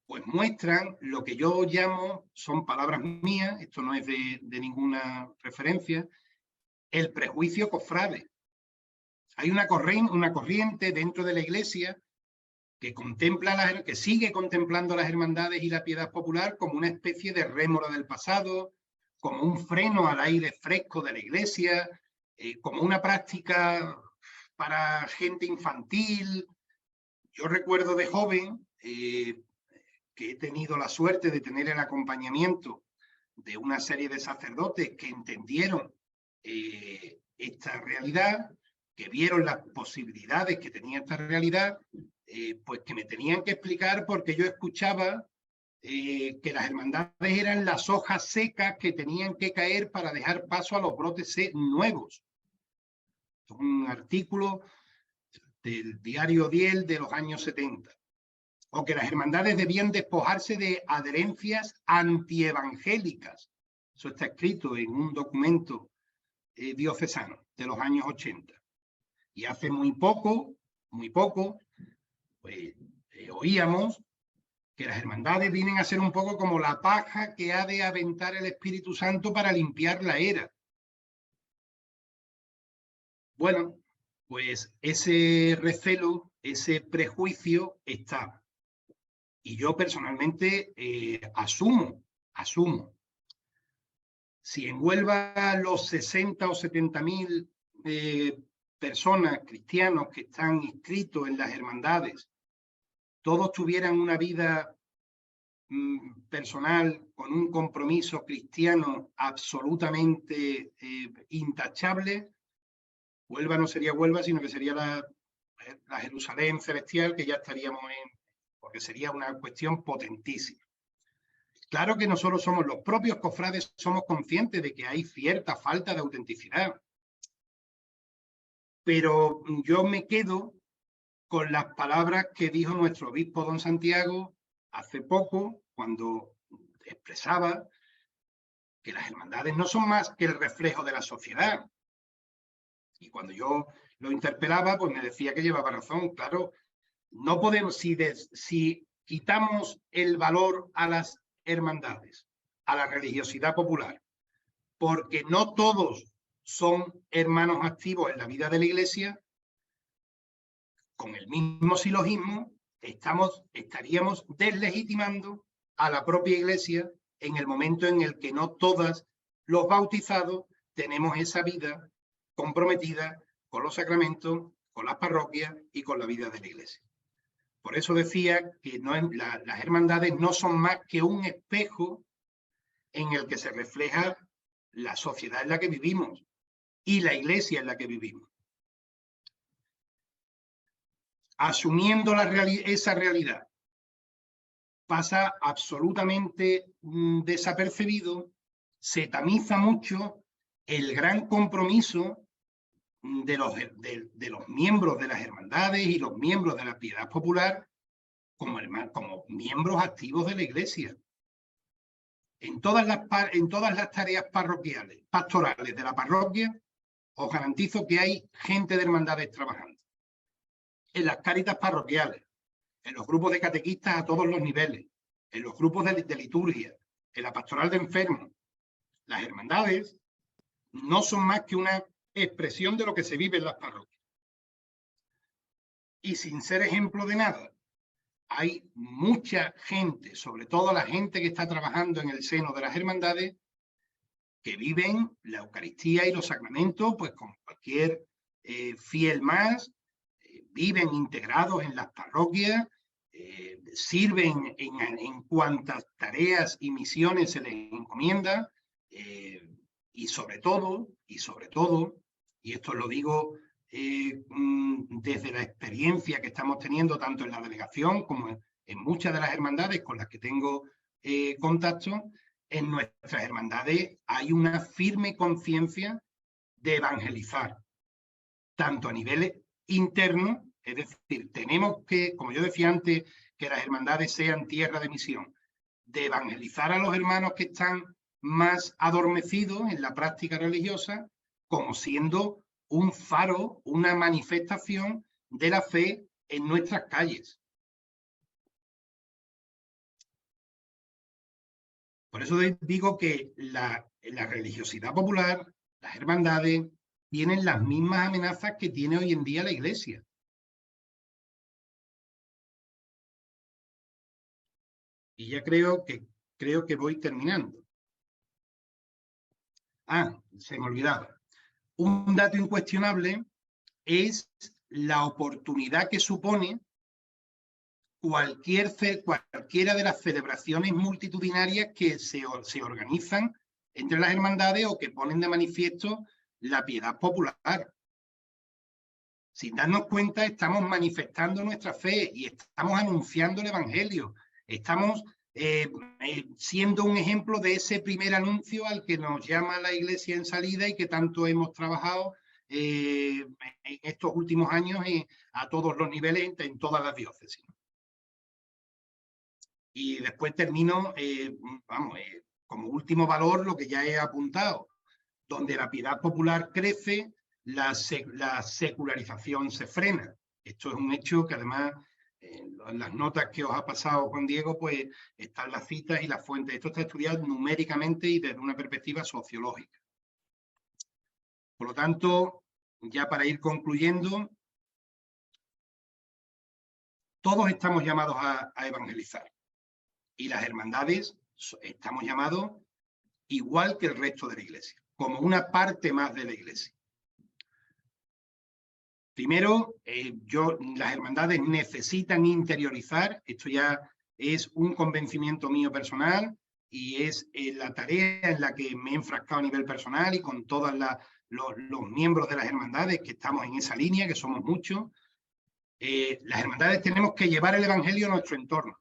S2: pues muestran lo que yo llamo, son palabras mías, esto no es de ninguna referencia, el prejuicio cofrade. Hay una corriente dentro de la Iglesia que sigue contemplando las hermandades y la piedad popular como una especie de rémora del pasado, como un freno al aire fresco de la Iglesia, como una práctica para gente infantil. Yo recuerdo de joven que he tenido la suerte de tener el acompañamiento de una serie de sacerdotes que entendieron esta realidad, que vieron las posibilidades que tenía esta realidad, pues que me tenían que explicar, porque yo escuchaba que las hermandades eran las hojas secas que tenían que caer para dejar paso a los brotes nuevos. Un artículo del diario Diel de los años 70. O que las hermandades debían despojarse de adherencias antievangélicas. Eso está escrito en un documento diocesano de los años 80. Y hace muy poco, pues oíamos que las hermandades vienen a ser un poco como la paja que ha de aventar el Espíritu Santo para limpiar la era. Bueno, pues ese recelo, ese prejuicio está. Y yo personalmente asumo. Si en Huelva los 60 o 70.000 personas, cristianos que están inscritos en las hermandades, todos tuvieran una vida personal con un compromiso cristiano absolutamente intachable, Huelva no sería Huelva, sino que sería la Jerusalén celestial, que ya estaríamos porque sería una cuestión potentísima. Claro que nosotros somos los propios cofrades, somos conscientes de que hay cierta falta de autenticidad. Pero yo me quedo con las palabras que dijo nuestro obispo don Santiago hace poco, cuando expresaba que las hermandades no son más que el reflejo de la sociedad. Y cuando yo lo interpelaba, pues me decía que llevaba razón. Claro, no podemos, si quitamos el valor a las hermandades, a la religiosidad popular, porque no todos son hermanos activos en la vida de la Iglesia, con el mismo silogismo estaríamos deslegitimando a la propia Iglesia en el momento en el que no todos los bautizados tenemos esa vida comprometida con los sacramentos, con las parroquias y con la vida de la Iglesia. Por eso decía que las hermandades no son más que un espejo en el que se refleja la sociedad en la que vivimos y la Iglesia en la que vivimos. Asumiendo esa realidad, pasa absolutamente desapercibido, se tamiza mucho el gran compromiso de los miembros de las hermandades y los miembros de la piedad popular como miembros activos de la Iglesia. En todas las tareas parroquiales, pastorales de la parroquia, os garantizo que hay gente de hermandades trabajando. En las cáritas parroquiales, en los grupos de catequistas a todos los niveles, en los grupos de liturgia, en la pastoral de enfermos. Las hermandades no son más que una expresión de lo que se vive en las parroquias. Y sin ser ejemplo de nada, hay mucha gente, sobre todo la gente que está trabajando en el seno de las hermandades, que viven la Eucaristía y los sacramentos, pues como cualquier fiel más, viven integrados en las parroquias, sirven en cuantas tareas y misiones se les encomienda, y sobre todo, y esto lo digo desde la experiencia que estamos teniendo tanto en la delegación como en muchas de las hermandades con las que tengo contacto, en nuestras hermandades hay una firme conciencia de evangelizar, tanto a nivel interno, es decir, tenemos que, como yo decía antes, que las hermandades sean tierra de misión, de evangelizar a los hermanos que están más adormecidos en la práctica religiosa, como siendo un faro, una manifestación de la fe en nuestras calles. Por eso digo que la religiosidad popular, las hermandades, tienen las mismas amenazas que tiene hoy en día la Iglesia. Y ya creo que voy terminando. Se me olvidaba. Un dato incuestionable es la oportunidad que supone cualquiera de las celebraciones multitudinarias que se organizan entre las hermandades o que ponen de manifiesto la piedad popular. Sin darnos cuenta, estamos manifestando nuestra fe y estamos anunciando el Evangelio. Estamos siendo un ejemplo de ese primer anuncio al que nos llama la Iglesia en salida y que tanto hemos trabajado en estos últimos años a todos los niveles, en todas las diócesis. Y después termino, como último valor, lo que ya he apuntado, donde la piedad popular crece, la secularización se frena. Esto es un hecho que además en las notas que os ha pasado Juan Diego, pues están las citas y las fuentes. Esto está estudiado numéricamente y desde una perspectiva sociológica. Por lo tanto, ya para ir concluyendo, todos estamos llamados a evangelizar. Y las hermandades estamos llamados igual que el resto de la Iglesia, como una parte más de la Iglesia. Primero, las hermandades necesitan interiorizar, esto ya es un convencimiento mío personal y es la tarea en la que me he enfrascado a nivel personal y con todos los miembros de las hermandades que estamos en esa línea, que somos muchos. Las hermandades tenemos que llevar el Evangelio a nuestro entorno,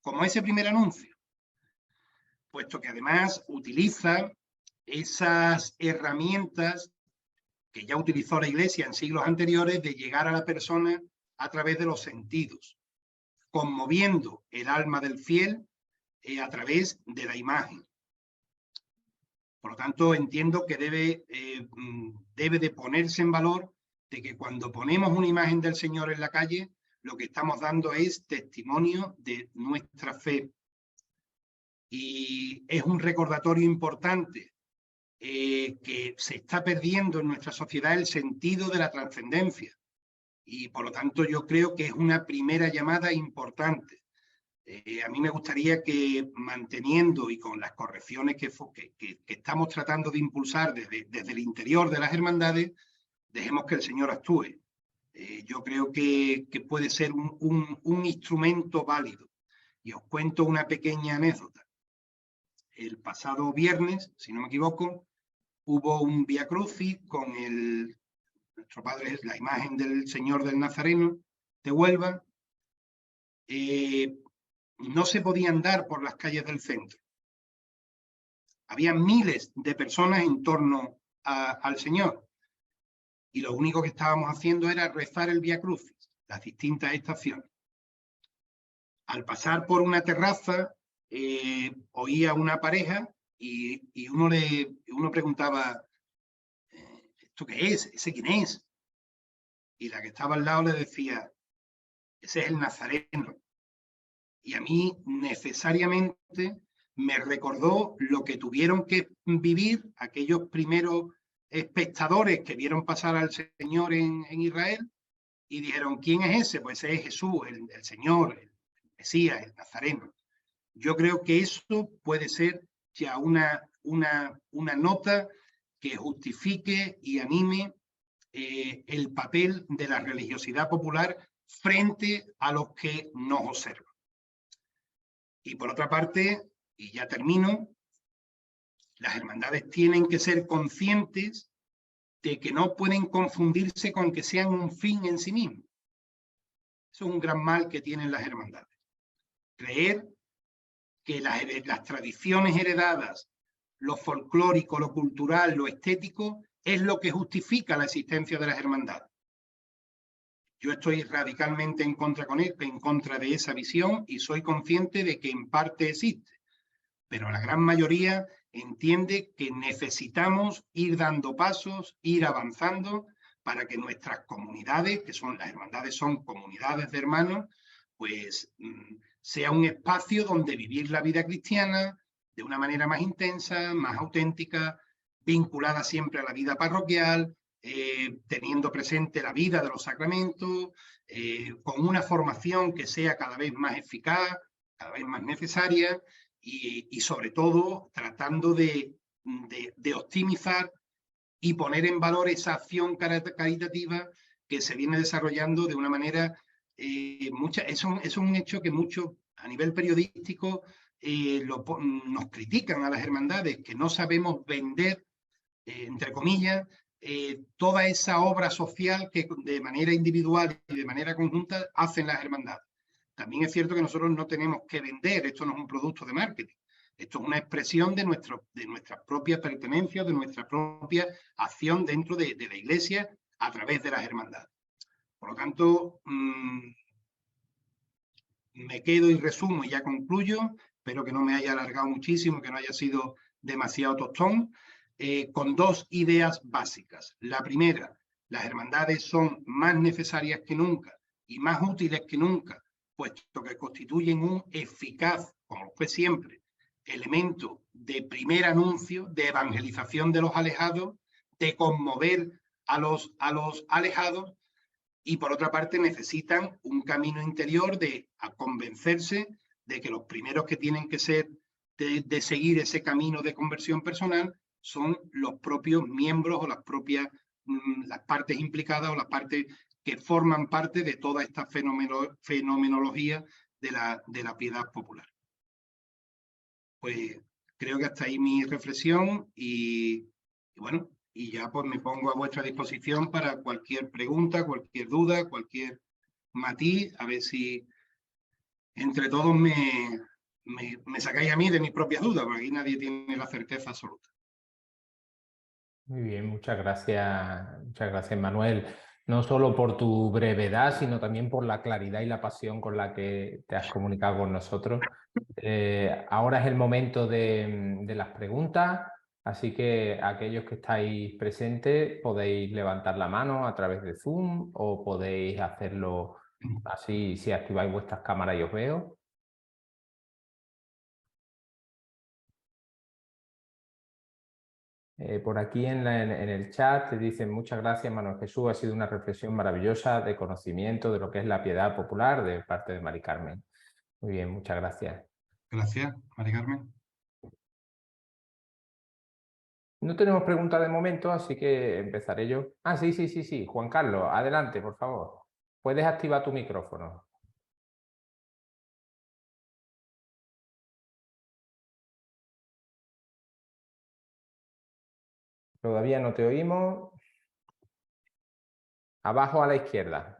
S2: como ese primer anuncio. puesto que además utiliza esas herramientas que ya utilizó la Iglesia en siglos anteriores de llegar a la persona a través de los sentidos, conmoviendo el alma del fiel a través de la imagen. Por lo tanto, entiendo que debe de ponerse en valor de que cuando ponemos una imagen del Señor en la calle, lo que estamos dando es testimonio de nuestra fe. Y es un recordatorio importante que se está perdiendo en nuestra sociedad el sentido de la trascendencia. Y por lo tanto yo creo que es una primera llamada importante. A mí me gustaría que manteniendo y con las correcciones que estamos tratando de impulsar desde el interior de las hermandades, dejemos que el Señor actúe. Yo creo que puede ser un instrumento válido. Y os cuento una pequeña anécdota. El pasado viernes, si no me equivoco, hubo un Vía Crucis con nuestro Padre, la imagen del Señor del Nazareno de Huelva. No se podía andar por las calles del centro. Había miles de personas en torno al Señor. Y lo único que estábamos haciendo era rezar el Vía Crucis, las distintas estaciones. Al pasar por una terraza, oía una pareja y uno preguntaba, ¿esto qué es? ¿Ese quién es? Y la que estaba al lado le decía, ese es el Nazareno. Y a mí necesariamente me recordó lo que tuvieron que vivir aquellos primeros espectadores que vieron pasar al Señor en Israel y dijeron, ¿quién es ese? Pues ese es Jesús, el Señor, el Mesías, el Nazareno. Yo creo que eso puede ser ya una nota que justifique y anime el papel de la religiosidad popular frente a los que nos observan. Y por otra parte, y ya termino, las hermandades tienen que ser conscientes de que no pueden confundirse con que sean un fin en sí mismo. Eso es un gran mal que tienen las hermandades. Creer que las tradiciones heredadas, lo folclórico, lo cultural, lo estético, es lo que justifica la existencia de las hermandades. Yo estoy radicalmente en contra de esa visión y soy consciente de que en parte existe, pero la gran mayoría entiende que necesitamos ir dando pasos, ir avanzando para que nuestras comunidades, las hermandades son comunidades de hermanos, pues sea un espacio donde vivir la vida cristiana de una manera más intensa, más auténtica, vinculada siempre a la vida parroquial, teniendo presente la vida de los sacramentos, con una formación que sea cada vez más eficaz, cada vez más necesaria y sobre todo tratando de optimizar y poner en valor esa acción caritativa que se viene desarrollando de una manera, es un hecho que muchos a nivel periodístico nos critican a las hermandades, que no sabemos vender, entre comillas, toda esa obra social que de manera individual y de manera conjunta hacen las hermandades. También es cierto que nosotros no tenemos que vender, esto no es un producto de marketing, esto es una expresión de nuestra propia pertenencia, de nuestra propia acción dentro de la Iglesia a través de las hermandades. Por lo tanto, me quedo y resumo y ya concluyo, espero que no me haya alargado muchísimo, que no haya sido demasiado tostón, con dos ideas básicas. La primera, las hermandades son más necesarias que nunca y más útiles que nunca, puesto que constituyen un eficaz, como fue siempre, elemento de primer anuncio, de evangelización de los alejados, de conmover a los alejados, y por otra parte necesitan un camino interior a convencerse de que los primeros que tienen que ser de seguir ese camino de conversión personal son los propios miembros o las partes implicadas o las partes que forman parte de toda esta fenomenología de la piedad popular. Pues creo que hasta ahí mi reflexión y bueno, y ya pues me pongo a vuestra disposición para cualquier pregunta, cualquier duda, cualquier matiz, a ver si entre todos me sacáis a mí de mis propias dudas, porque aquí nadie tiene la certeza absoluta.
S3: Muy bien, muchas gracias Manuel, no solo por tu brevedad, sino también por la claridad y la pasión con la que te has comunicado con nosotros. Ahora es el momento de las preguntas, así que aquellos que estáis presentes podéis levantar la mano a través de Zoom o podéis hacerlo así si activáis vuestras cámaras y os veo. Por aquí en el chat te dicen muchas gracias Manuel Jesús, ha sido una reflexión maravillosa de conocimiento de lo que es la piedad popular de parte de Mari Carmen. Muy bien, muchas gracias.
S2: Gracias, Mari Carmen.
S3: No tenemos preguntas de momento, así que empezaré yo. Ah, sí. Juan Carlos, adelante, por favor. Puedes activar tu micrófono. Todavía no te oímos. Abajo a la izquierda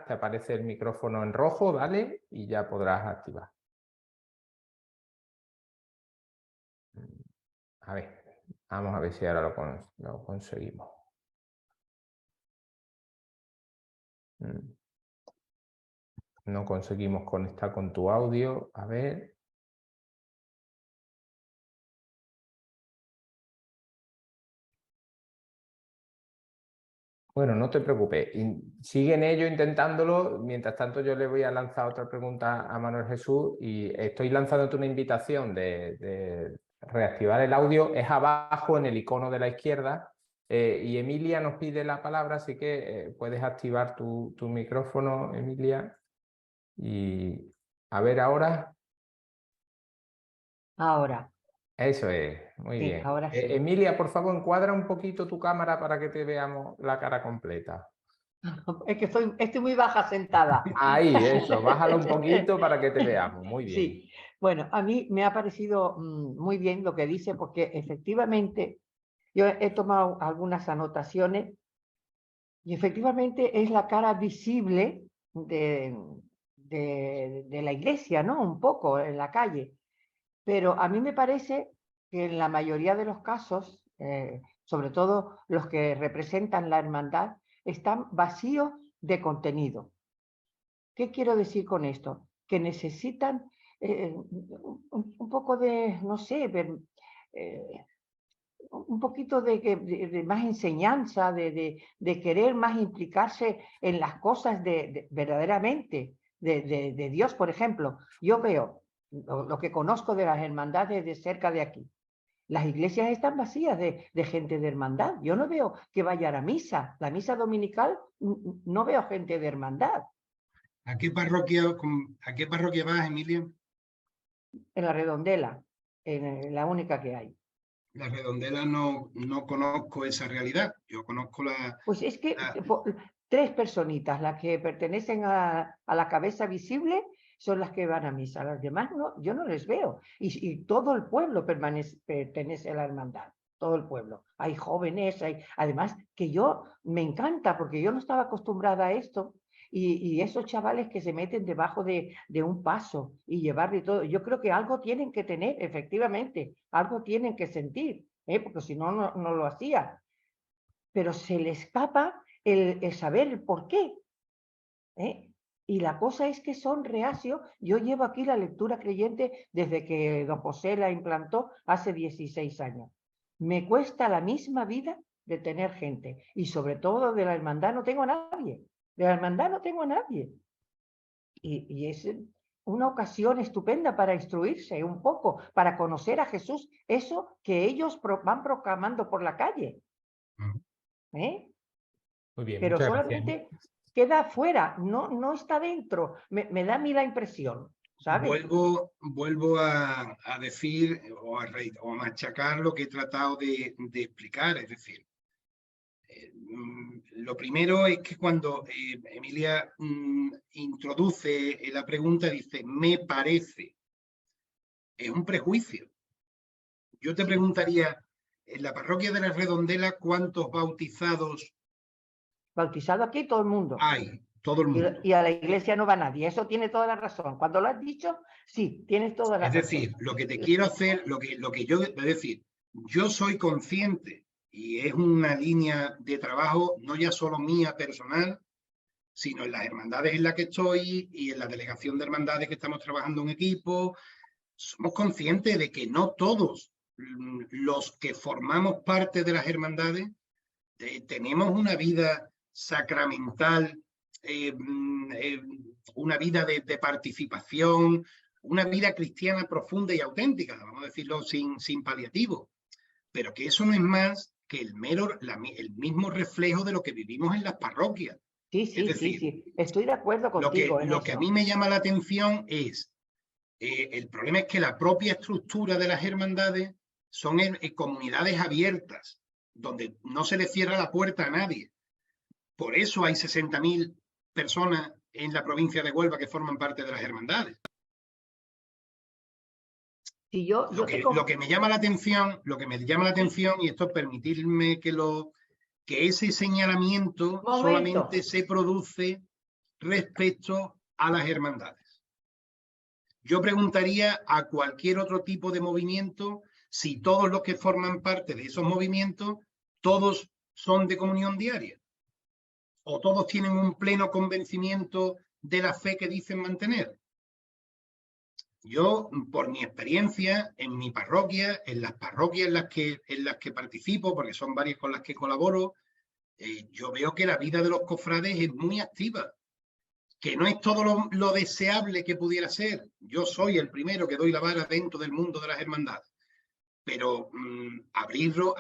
S3: te aparece el micrófono en rojo, dale, y ya podrás activar. A ver, vamos a ver si ahora lo conseguimos. No conseguimos conectar con tu audio. A ver. Bueno, no te preocupes. Sigue en ello intentándolo. Mientras tanto, yo le voy a lanzar otra pregunta a Manuel Jesús y estoy lanzándote una invitación de reactivar el audio. Es abajo en el icono de la izquierda. Y Emilia nos pide la palabra, así que puedes activar tu micrófono, Emilia. Y a ver ahora.
S4: Ahora.
S3: Eso es, muy bien.
S4: Ahora sí.
S3: Emilia, por favor, encuadra un poquito tu cámara para que te veamos la cara completa.
S4: Es que estoy muy baja sentada.
S3: Ahí, eso, bájalo un poquito para que te veamos, muy bien.
S4: Sí, bueno, a mí me ha parecido muy bien lo que dice, porque efectivamente yo he tomado algunas anotaciones y efectivamente es la cara visible de la iglesia, ¿no? Un poco en la calle. Pero a mí me parece que en la mayoría de los casos, sobre todo los que representan la hermandad, están vacíos de contenido. ¿Qué quiero decir con esto? Que necesitan un poco de, no sé, un poquito de más enseñanza, de querer más implicarse en las cosas verdaderamente de Dios. Por ejemplo, yo veo lo que conozco de las hermandades de cerca de aquí. Las iglesias están vacías de gente de hermandad. Yo no veo que vayan a misa. La misa dominical, no veo gente de hermandad.
S2: ¿A qué parroquia vas, Emilia?
S4: En la Redondela, en la única que hay.
S2: La Redondela no conozco esa realidad. Yo conozco la...
S4: Pues es que 3 personitas, las que pertenecen a la cabeza visible, son las que van a misa. Las demás no, yo no les veo. Y todo el pueblo pertenece a la hermandad. Todo el pueblo. Hay jóvenes, además que yo me encanta, porque yo no estaba acostumbrada a esto. Y esos chavales que se meten debajo de un paso y llevarle todo, yo creo que algo tienen que tener, efectivamente, algo tienen que sentir, porque si no, no lo hacía. Pero se le escapa el saber el por qué. Y la cosa es que son reacios. Yo llevo aquí la lectura creyente desde que don José la implantó hace 16 años. Me cuesta la misma vida de tener gente. Y sobre todo de la hermandad no tengo a nadie. De la hermandad no tengo a nadie. Y es una ocasión estupenda para instruirse un poco, para conocer a Jesús, eso que ellos van proclamando por la calle.
S3: Muy bien,
S4: pero solamente
S3: gracias.
S4: Queda fuera, no está dentro. Me da a mí la impresión, ¿sabes?
S2: Vuelvo a decir o a machacar lo que he tratado de explicar. Es decir, lo primero es que cuando Emilia introduce la pregunta, dice, me parece. Es un prejuicio. Yo te preguntaría, en la parroquia de la Redondela, ¿cuántos bautizados
S4: bautizado aquí todo el mundo?
S2: hay? todo el mundo.
S4: Y a la iglesia no va nadie, eso tiene toda la razón. Cuando lo has dicho, sí, tienes toda la razón.
S2: Es decir, lo que te quiero hacer, lo que yo, es decir, yo soy consciente, y es una línea de trabajo no ya solo mía personal, sino en las hermandades en las que estoy y en la delegación de hermandades que estamos trabajando en equipo. Somos conscientes de que no todos los que formamos parte de las hermandades tenemos una vida sacramental, una vida de participación, una vida cristiana profunda y auténtica, vamos a decirlo sin paliativo, pero que eso no es más que el mismo reflejo de lo que vivimos en las parroquias.
S4: Sí, sí, decir, sí, estoy de acuerdo contigo.
S2: Lo que a mí me llama la atención es, el problema es que la propia estructura de las hermandades son comunidades abiertas, donde no se le cierra la puerta a nadie. Por eso hay 60.000 personas en la provincia de Huelva que forman parte de las hermandades.
S4: Y
S2: lo que me llama la atención, y esto permitirme que ese señalamiento solamente se produce respecto a las hermandades. Yo preguntaría a cualquier otro tipo de movimiento si todos los que forman parte de esos movimientos, todos son de comunión diaria o todos tienen un pleno convencimiento de la fe que dicen mantener. Yo, por mi experiencia en mi parroquia, en las parroquias en las que participo, porque son varias con las que colaboro, yo veo que la vida de los cofrades es muy activa, que no es todo lo deseable que pudiera ser. Yo soy el primero que doy la vara dentro del mundo de las hermandades, pero abriros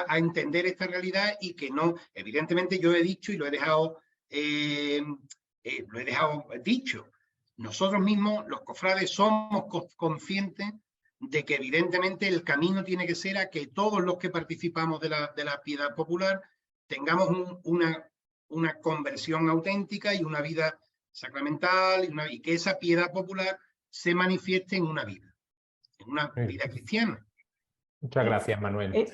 S2: a entender esta realidad y que no, evidentemente yo he dicho y lo he dejado dicho. Nosotros mismos, los cofrades, somos conscientes de que evidentemente el camino tiene que ser a que todos los que participamos de la piedad popular tengamos una conversión auténtica y una vida sacramental y que esa piedad popular se manifieste en una vida cristiana.
S3: Muchas gracias, Manuel.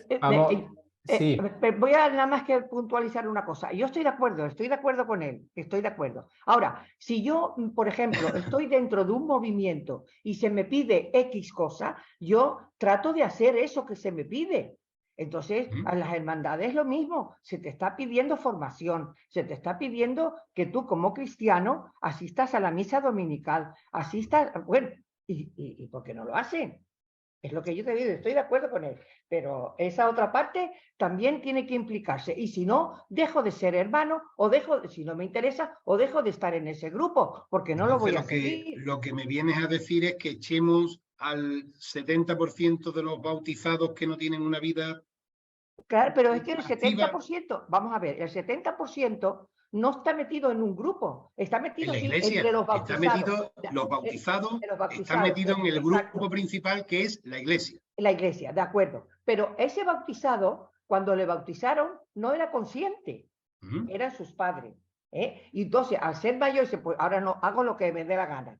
S4: Sí. Voy a nada más que puntualizar una cosa. Yo estoy de acuerdo con él, estoy de acuerdo. Ahora, si yo, por ejemplo, estoy dentro de un movimiento y se me pide X cosa, yo trato de hacer eso que se me pide. Entonces, a las hermandades es lo mismo. Se te está pidiendo formación, se te está pidiendo que tú como cristiano asistas a la misa dominical, bueno, ¿y por qué no lo hacen? Es lo que yo te digo, estoy de acuerdo con él, pero esa otra parte también tiene que implicarse. Y si no, dejo de ser hermano, si no me interesa, o dejo de estar en ese grupo, porque no lo voy a seguir.
S2: Lo que me vienes a decir es que echemos al 70% de los bautizados que no tienen una vida.
S4: Claro, pero es que el 70%, vamos a ver, el 70% no está metido en un grupo, está metido
S2: en la iglesia,
S4: entre los bautizados.
S2: Están metidos en el grupo principal que es la iglesia.
S4: La iglesia, de acuerdo. Pero ese bautizado, cuando le bautizaron, no era consciente, eran sus padres. Y entonces, al ser mayor, dice, pues ahora no hago lo que me dé la gana.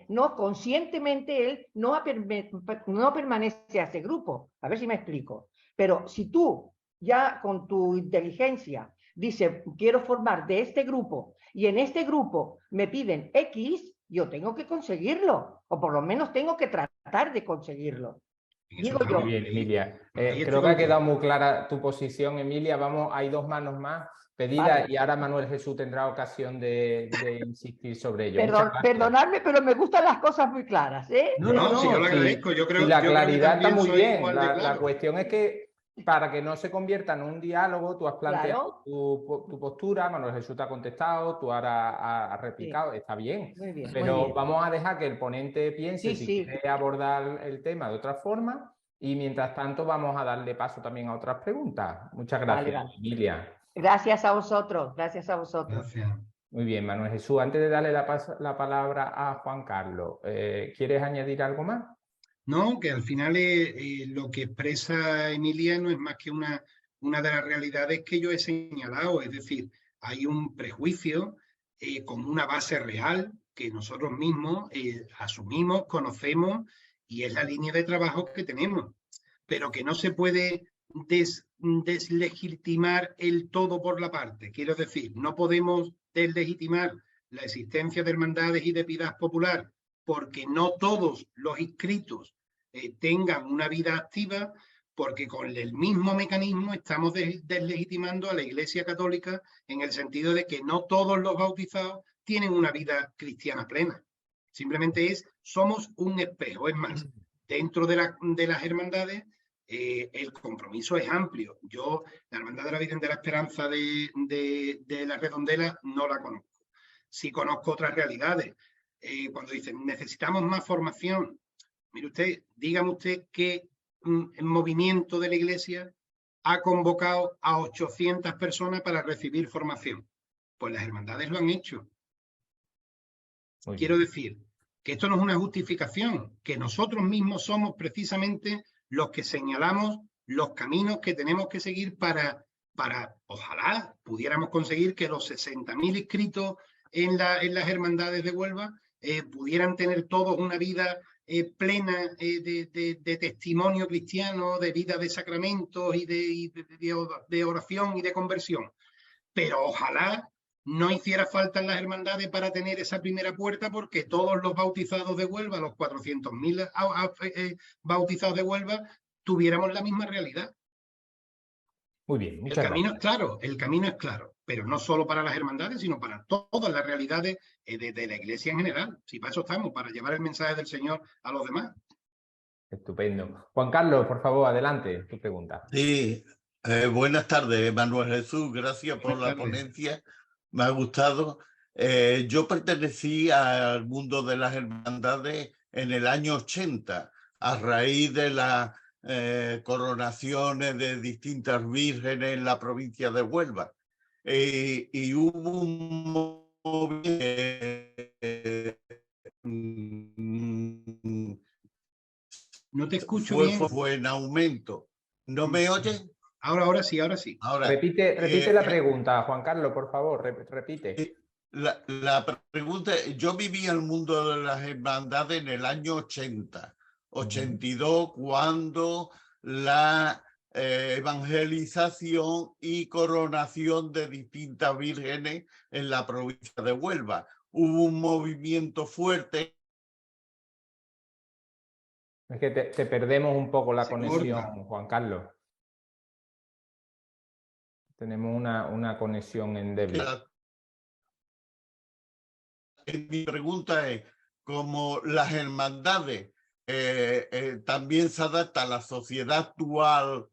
S4: No, conscientemente él no permanece a ese grupo. A ver si me explico. Pero si tú, ya con tu inteligencia, dice, quiero formar de este grupo y en este grupo me piden X, yo tengo que conseguirlo, o por lo menos tengo que tratar de conseguirlo.
S3: Digo yo. Muy bien, Emilia. Creo que ha quedado muy clara tu posición, Emilia. Hay 2 manos más pedidas, vale. Y ahora Manuel Jesús tendrá ocasión de insistir sobre ello.
S4: Perdonadme, pero me gustan las cosas muy claras.
S2: No, si yo lo agradezco.
S3: Sí. Yo creo, la claridad está muy bien. La cuestión es que para que no se convierta en un diálogo, tú has planteado tu postura, Manuel Jesús te ha contestado, tú ahora has replicado, está bien.
S4: Muy bien,
S3: pero
S4: muy bien.
S3: Vamos a dejar que el ponente piense si quiere abordar el tema de otra forma y mientras tanto vamos a darle paso también a otras preguntas. Muchas gracias, Emilia.
S4: Gracias a vosotros, gracias a vosotros.
S2: Gracias.
S3: Muy bien, Manuel Jesús, antes de darle la palabra a Juan Carlos, ¿quieres añadir algo más?
S2: No, que al final lo que expresa Emilia no es más que una de las realidades que yo he señalado, es decir, hay un prejuicio con una base real que nosotros mismos asumimos, conocemos y es la línea de trabajo que tenemos, pero que no se puede deslegitimar el todo por la parte. Quiero decir, no podemos deslegitimar la existencia de hermandades y de piedad popular porque no todos los inscritos tengan una vida activa, porque con el mismo mecanismo estamos deslegitimando a la Iglesia Católica en el sentido de que no todos los bautizados tienen una vida cristiana plena. Simplemente somos un espejo. Es más, dentro de las hermandades el compromiso es amplio. Yo, la Hermandad de la Virgen de la Esperanza de la Redondela no la conozco. Sí conozco otras realidades. Cuando dicen, necesitamos más formación, mire usted, dígame usted qué movimiento de la Iglesia ha convocado a 800 personas para recibir formación. Pues las hermandades lo han hecho. Quiero decir que esto no es una justificación, que nosotros mismos somos precisamente los que señalamos los caminos que tenemos que seguir para ojalá pudiéramos conseguir que los 60.000 inscritos en las hermandades de Huelva pudieran tener todos una vida plena de testimonio cristiano, de vida de sacramentos y de oración y de conversión. Pero ojalá no hiciera falta en las hermandades para tener esa primera puerta, porque todos los bautizados de Huelva, los 400.000 bautizados de Huelva, tuviéramos la misma realidad.
S3: Muy bien, muchas
S2: gracias.
S3: Claro,
S2: el camino es claro, pero no solo para las hermandades, sino para todas las realidades de la Iglesia en general. Si para eso estamos, para llevar el mensaje del Señor a los demás.
S3: Estupendo. Juan Carlos, por favor, adelante, tu pregunta.
S5: Sí, buenas tardes, Manuel Jesús, gracias por la ponencia, me ha gustado. Yo pertenecí al mundo de las hermandades en el año 80, a raíz de las coronaciones de distintas vírgenes en la provincia de Huelva. Y hubo un
S2: no te escucho bien.
S5: Fue en aumento. ¿No me oyen?
S2: Ahora sí.
S5: Ahora,
S3: repite la pregunta, Juan Carlos, por favor, repite.
S5: La pregunta, yo viví el mundo de las hermandades en el año 80, 82, cuando la evangelización y coronación de distintas vírgenes en la provincia de Huelva. Hubo un movimiento fuerte.
S3: Es que te perdemos un poco la conexión, Juan Carlos. Tenemos una conexión endeble.
S5: Mi pregunta es, como las hermandades también se adaptan a la sociedad actual,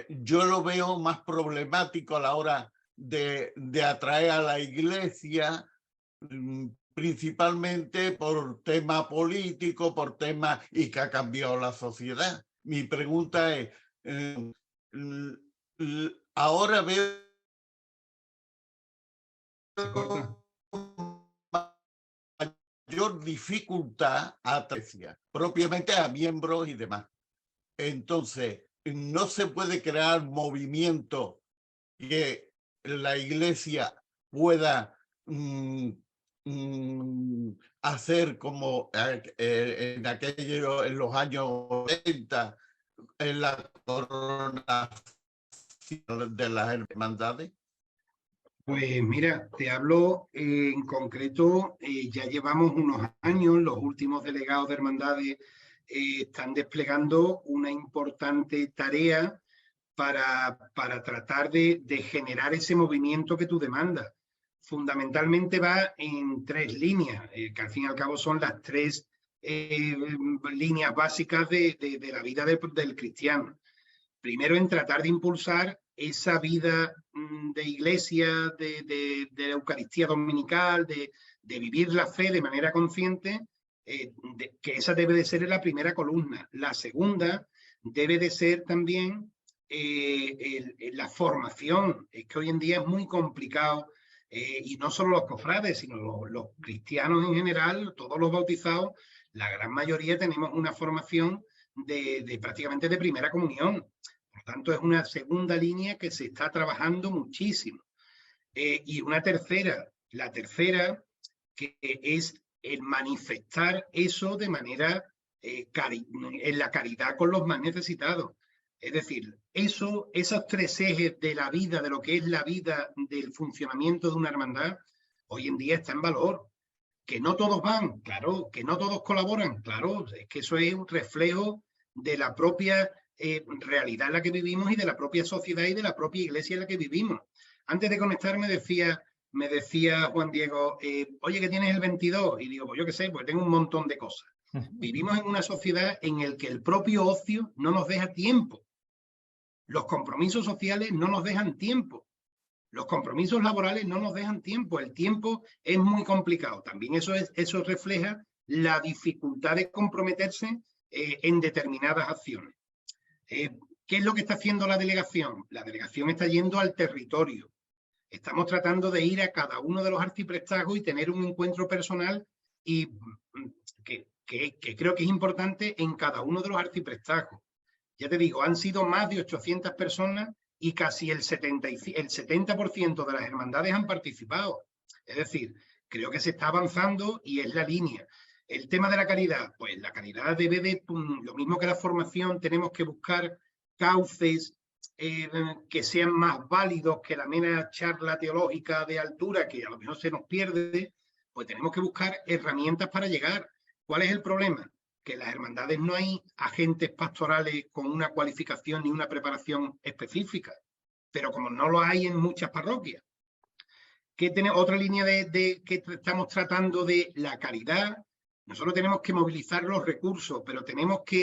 S5: yo lo veo más problemático a la hora de atraer a la Iglesia, principalmente por tema político, por tema y que ha cambiado la sociedad. Mi pregunta es, ahora veo mayor dificultad propiamente a miembros y demás. Entonces, no se puede crear movimiento que la Iglesia pueda hacer como en los años 90 en la coronación de las hermandades.
S2: Pues mira, te hablo en concreto, ya llevamos unos años, los últimos delegados de hermandades están desplegando una importante tarea para tratar de generar ese movimiento que tú demandas. Fundamentalmente va en 3 líneas, que al fin y al cabo son las 3 líneas básicas de la vida del cristiano. Primero, en tratar de impulsar esa vida de iglesia, de Eucaristía dominical, de vivir la fe de manera consciente, que esa debe de ser la primera columna. La segunda debe de ser también la formación. Es que hoy en día es muy complicado, y no solo los cofrades, sino los cristianos en general, todos los bautizados, la gran mayoría tenemos una formación prácticamente de primera comunión. Por tanto, es una segunda línea que se está trabajando muchísimo. Y una tercera, la tercera, que es el manifestar eso de manera en la caridad con los más necesitados. Es decir, esos tres ejes de la vida, de lo que es la vida, del funcionamiento de una hermandad, hoy en día está en valor. Que no todos van, claro, que no todos colaboran, claro, es que eso es un reflejo de la propia realidad en la que vivimos y de la propia sociedad y de la propia iglesia en la que vivimos. Antes de conectar me decía Juan Diego, oye, ¿qué tienes el 22? Y digo, pues yo qué sé, pues tengo un montón de cosas. Vivimos en una sociedad en la que el propio ocio no nos deja tiempo. Los compromisos sociales no nos dejan tiempo. Los compromisos laborales no nos dejan tiempo. El tiempo es muy complicado. También eso refleja la dificultad de comprometerse en determinadas acciones. ¿Qué es lo que está haciendo la delegación? La delegación está yendo al territorio. Estamos tratando de ir a cada uno de los arciprestazgos y tener un encuentro personal y que creo que es importante en cada uno de los arciprestazgos. Ya te digo, han sido más de 800 personas y casi el 70% de las hermandades han participado. Es decir, creo que se está avanzando y es la línea. El tema de la caridad, pues la caridad debe de, lo mismo que la formación, tenemos que buscar cauces que sean más válidos que la mera charla teológica de altura que a lo mejor se nos pierde, pues tenemos que buscar herramientas para llegar. ¿Cuál es el problema? Que en las hermandades no hay agentes pastorales con una cualificación ni una preparación específica, pero como no lo hay en muchas parroquias. Otra línea que estamos tratando de la caridad. Nosotros tenemos que movilizar los recursos, pero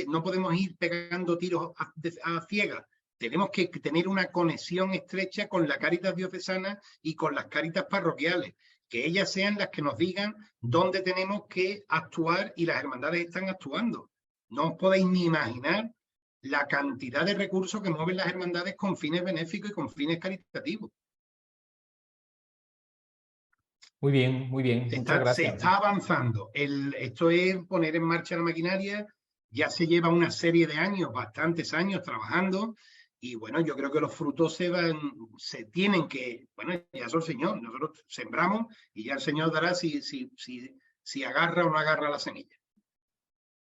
S2: no podemos ir pegando tiros a ciegas. Tenemos que tener una conexión estrecha con la Cáritas diocesana y con las Cáritas parroquiales, que ellas sean las que nos digan dónde tenemos que actuar y las hermandades están actuando. No os podéis ni imaginar la cantidad de recursos que mueven las hermandades con fines benéficos y con fines caritativos.
S3: Muy bien, muy bien. Muchas gracias.
S2: Se está avanzando. Esto es poner en marcha la maquinaria. Ya se lleva una serie de años, bastantes años trabajando. Y bueno, yo creo que los frutos se tienen que, bueno, ya es el Señor. Nosotros sembramos y ya el Señor dará si agarra o no agarra la semilla.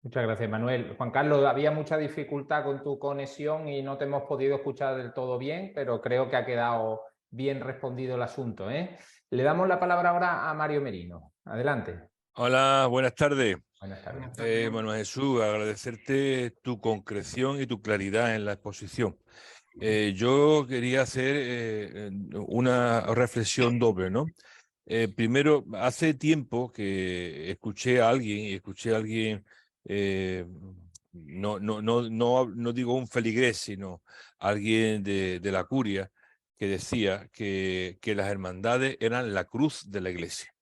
S3: Muchas gracias, Manuel. Juan Carlos, había mucha dificultad con tu conexión y no te hemos podido escuchar del todo bien, pero creo que ha quedado bien respondido el asunto, ¿eh? Le damos la palabra ahora a Mario Merino. Adelante.
S6: Hola, buenas tardes.
S3: Buenas tardes.
S6: Bueno, Jesús, agradecerte tu concreción y tu claridad en la exposición. Yo quería hacer una reflexión doble, ¿no? Primero, hace tiempo que escuché a alguien, no digo un feligrés, sino alguien de la curia, que decía que las hermandades eran la cruz de la iglesia.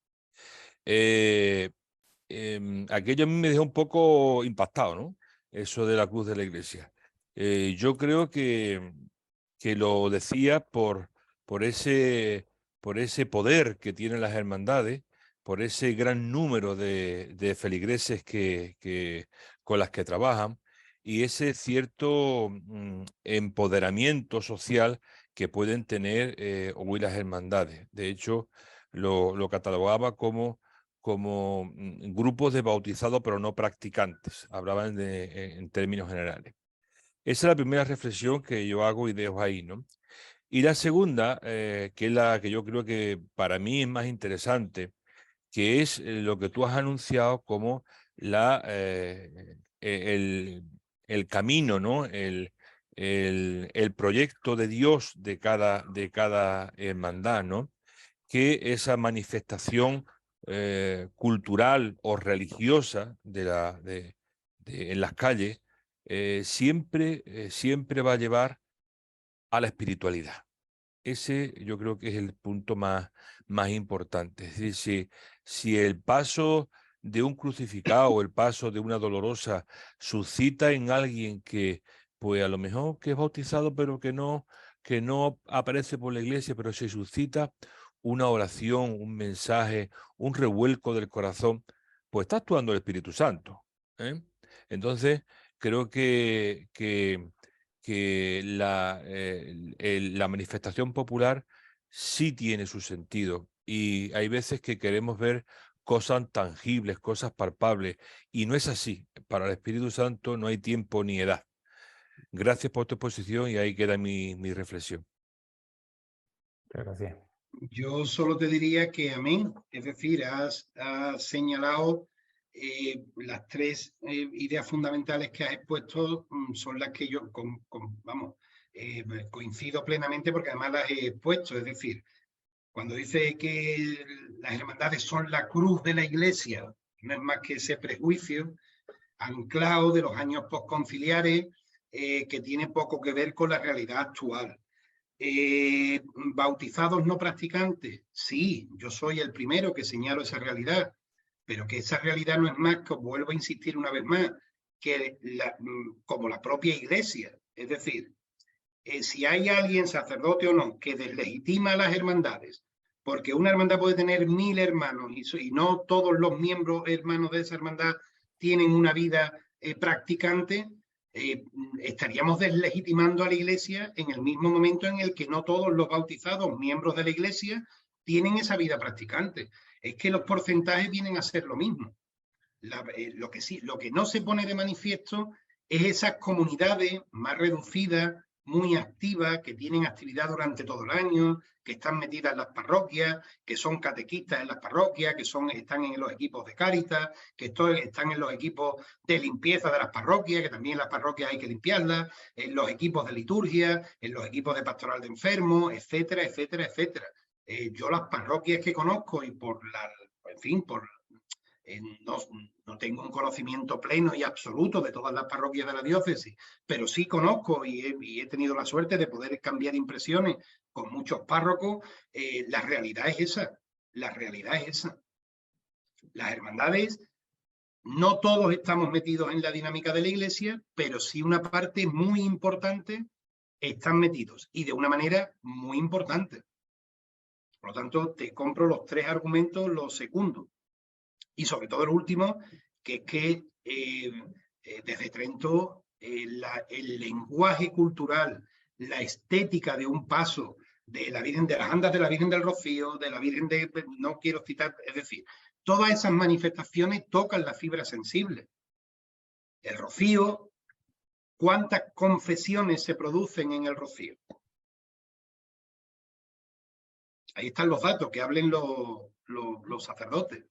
S6: Aquello a mí me dejó un poco impactado, ¿no? Eso de la cruz de la iglesia. Yo creo que lo decía por ese poder que tienen las hermandades, por ese gran número de feligreses con las que trabajan y ese cierto empoderamiento social que pueden tener hoy las hermandades. De hecho, lo catalogaba como grupos de bautizados pero no practicantes. Hablaban en términos generales. Esa es la primera reflexión que yo hago y dejo ahí, ¿no? Y la segunda, que es la que yo creo que para mí es más interesante, que es lo que tú has anunciado como el camino, ¿no? El proyecto de Dios de cada hermandad, ¿no? Que esa manifestación cultural o religiosa en las calles siempre va a llevar a la espiritualidad. Ese yo creo que es el punto más importante. Es decir, si el paso de un crucificado o el paso de una dolorosa suscita en alguien que, pues a lo mejor que es bautizado, pero que no aparece por la iglesia, pero se suscita una oración, un mensaje, un revuelco del corazón, pues está actuando el Espíritu Santo, ¿eh? Entonces, creo que la manifestación popular sí tiene su sentido y hay veces que queremos ver cosas tangibles, cosas palpables, y no es así. Para el Espíritu Santo no hay tiempo ni edad. Gracias por tu exposición y ahí queda mi reflexión.
S3: Muchas gracias.
S2: Yo solo te diría que amén, es decir, has señalado las tres ideas fundamentales que has expuesto, son las que yo coincido plenamente porque además las he expuesto, es decir, cuando dice que las hermandades son la cruz de la Iglesia, no es más que ese prejuicio anclado de los años postconciliares que tiene poco que ver con la realidad actual. Bautizados no practicantes, sí, yo soy el primero que señalo esa realidad, pero que esa realidad no es más que, os vuelvo a insistir una vez más, que como la propia Iglesia. Es decir, si hay alguien, sacerdote o no, que deslegitima a las hermandades, porque una hermandad puede tener 1000 hermanos y no todos los miembros hermanos de esa hermandad tienen una vida practicante, estaríamos deslegitimando a la Iglesia en el mismo momento en el que no todos los bautizados, miembros de la Iglesia, tienen esa vida practicante. Es que los porcentajes vienen a ser lo mismo. Lo que no se pone de manifiesto es esas comunidades más reducidas, muy activas, que tienen actividad durante todo el año, que están metidas en las parroquias, que son catequistas en las parroquias, que están en los equipos de Cáritas, que están en los equipos de limpieza de las parroquias, que también las parroquias hay que limpiarlas, en los equipos de liturgia, en los equipos de pastoral de enfermos, etcétera, etcétera, etcétera. Yo las parroquias que conozco y no tengo un conocimiento pleno y absoluto de todas las parroquias de la diócesis, pero sí conozco y he tenido la suerte de poder cambiar impresiones con muchos párrocos. La realidad es esa, la realidad es esa. Las hermandades, no todos estamos metidos en la dinámica de la Iglesia, pero sí una parte muy importante están metidos y de una manera muy importante. Por lo tanto, te compro los tres argumentos, los segundos. Y sobre todo el último, que es que desde Trento el lenguaje cultural, la estética de un paso de la Virgen de las Andas, de la Virgen del Rocío, de la Virgen de... no quiero citar, es decir, todas esas manifestaciones tocan la fibra sensible. El Rocío, ¿cuántas confesiones se producen en el Rocío? Ahí están los datos, que hablen los sacerdotes.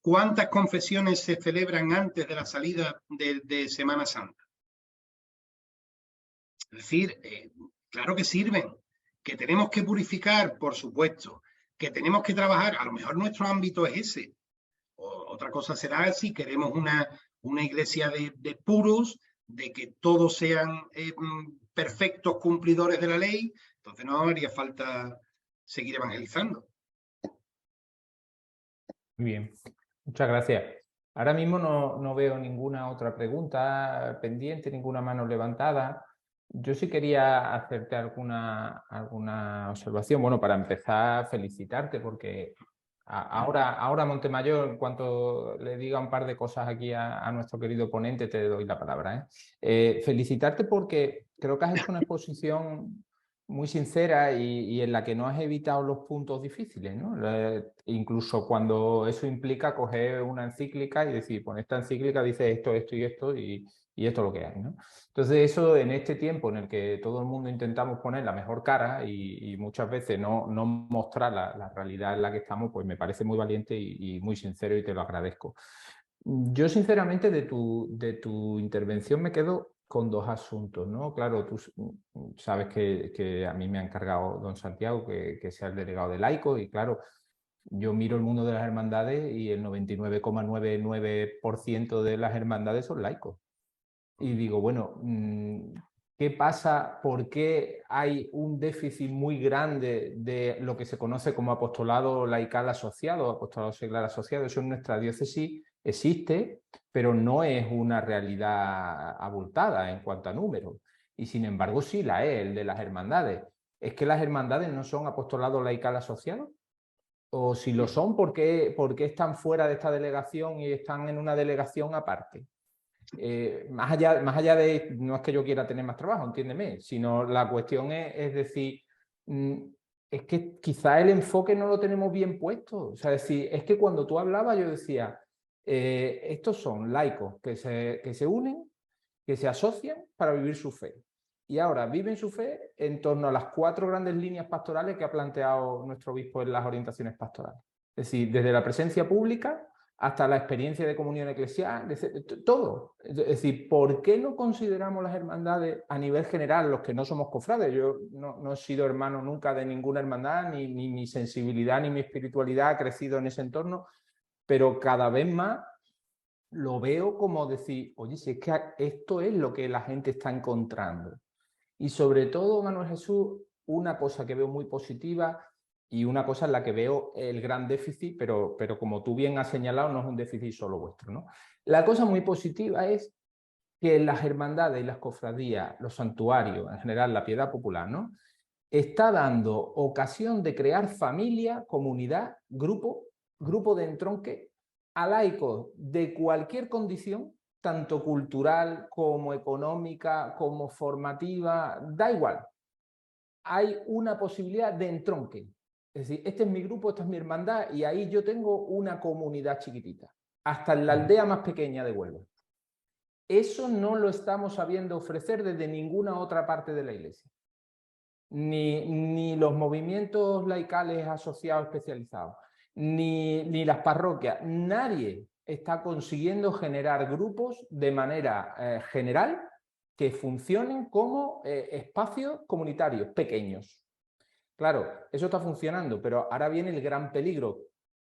S2: ¿Cuántas confesiones se celebran antes de la salida de Semana Santa? Es decir, claro que sirven, que tenemos que purificar, por supuesto, que tenemos que trabajar, a lo mejor nuestro ámbito es ese. Otra cosa será si queremos una iglesia de puros, de que todos sean perfectos cumplidores de la ley, entonces no haría falta seguir evangelizando.
S3: Muy bien. Muchas gracias. Ahora mismo no veo ninguna otra pregunta pendiente, ninguna mano levantada. Yo sí quería hacerte alguna observación. Bueno, para empezar, felicitarte porque ahora Montemayor, en cuanto le diga un par de cosas aquí a nuestro querido ponente, te doy la palabra. Felicitarte porque creo que has hecho una exposición muy sincera y en la que no has evitado los puntos difíciles, ¿no? Incluso cuando eso implica coger una encíclica y decir, pues esta encíclica dice esto, esto y esto y esto es lo que hay, ¿no? Entonces eso en este tiempo en el que todo el mundo intentamos poner la mejor cara y muchas veces no mostrar la realidad en la que estamos, pues me parece muy valiente y muy sincero y te lo agradezco. Yo sinceramente de tu intervención me quedo con dos asuntos, ¿no? Claro, tú sabes que a mí me ha encargado don Santiago que sea el delegado de laicos y claro, yo miro el mundo de las hermandades y el 99,99% de las hermandades son laicos. Y digo, bueno, ¿qué pasa? ¿Por qué hay un déficit muy grande de lo que se conoce como apostolado laical asociado, apostolado seglar asociado? Eso en nuestra diócesis existe, pero no es una realidad abultada en cuanto a números. Y sin embargo sí la es, el de las hermandades. ¿Es que las hermandades no son apostolado laical asociado? O si lo son, ¿por qué están fuera de esta delegación y están en una delegación aparte? Más allá de, no es que yo quiera tener más trabajo, entiéndeme, sino la cuestión es decir, es que quizá el enfoque no lo tenemos bien puesto. O sea, es decir, es que cuando tú hablabas yo decía, estos son laicos que se unen, que se asocian para vivir su fe. Y ahora viven su fe en torno a las 4 grandes líneas pastorales que ha planteado nuestro obispo en las orientaciones pastorales. Es decir, desde la presencia pública hasta la experiencia de comunión eclesial, todo. Es decir, ¿por qué no consideramos las hermandades a nivel general, los que no somos cofrades? Yo no he sido hermano nunca de ninguna hermandad, ni mi sensibilidad ni mi espiritualidad ha crecido en ese entorno, pero cada vez más lo veo como decir, oye, si es que esto es lo que la gente está encontrando. Y sobre todo, Manuel Jesús, una cosa que veo muy positiva y una cosa en la que veo el gran déficit, pero como tú bien has señalado, no es un déficit solo vuestro, ¿no? La cosa muy positiva es que las hermandades y las cofradías, los santuarios, en general la piedad popular, ¿no?, está dando ocasión de crear familia, comunidad, grupo de entronque a laicos de cualquier condición, tanto cultural como económica, como formativa, da igual. Hay una posibilidad de entronque. Es decir, este es mi grupo, esta es mi hermandad y ahí yo tengo una comunidad chiquitita, hasta en la aldea más pequeña de Huelva. Eso no lo estamos sabiendo ofrecer desde ninguna otra parte de la Iglesia. Ni los movimientos laicales asociados especializados, ni las parroquias. Nadie está consiguiendo generar grupos de manera general que funcionen como espacios comunitarios pequeños. Claro, eso está funcionando, pero ahora viene el gran peligro,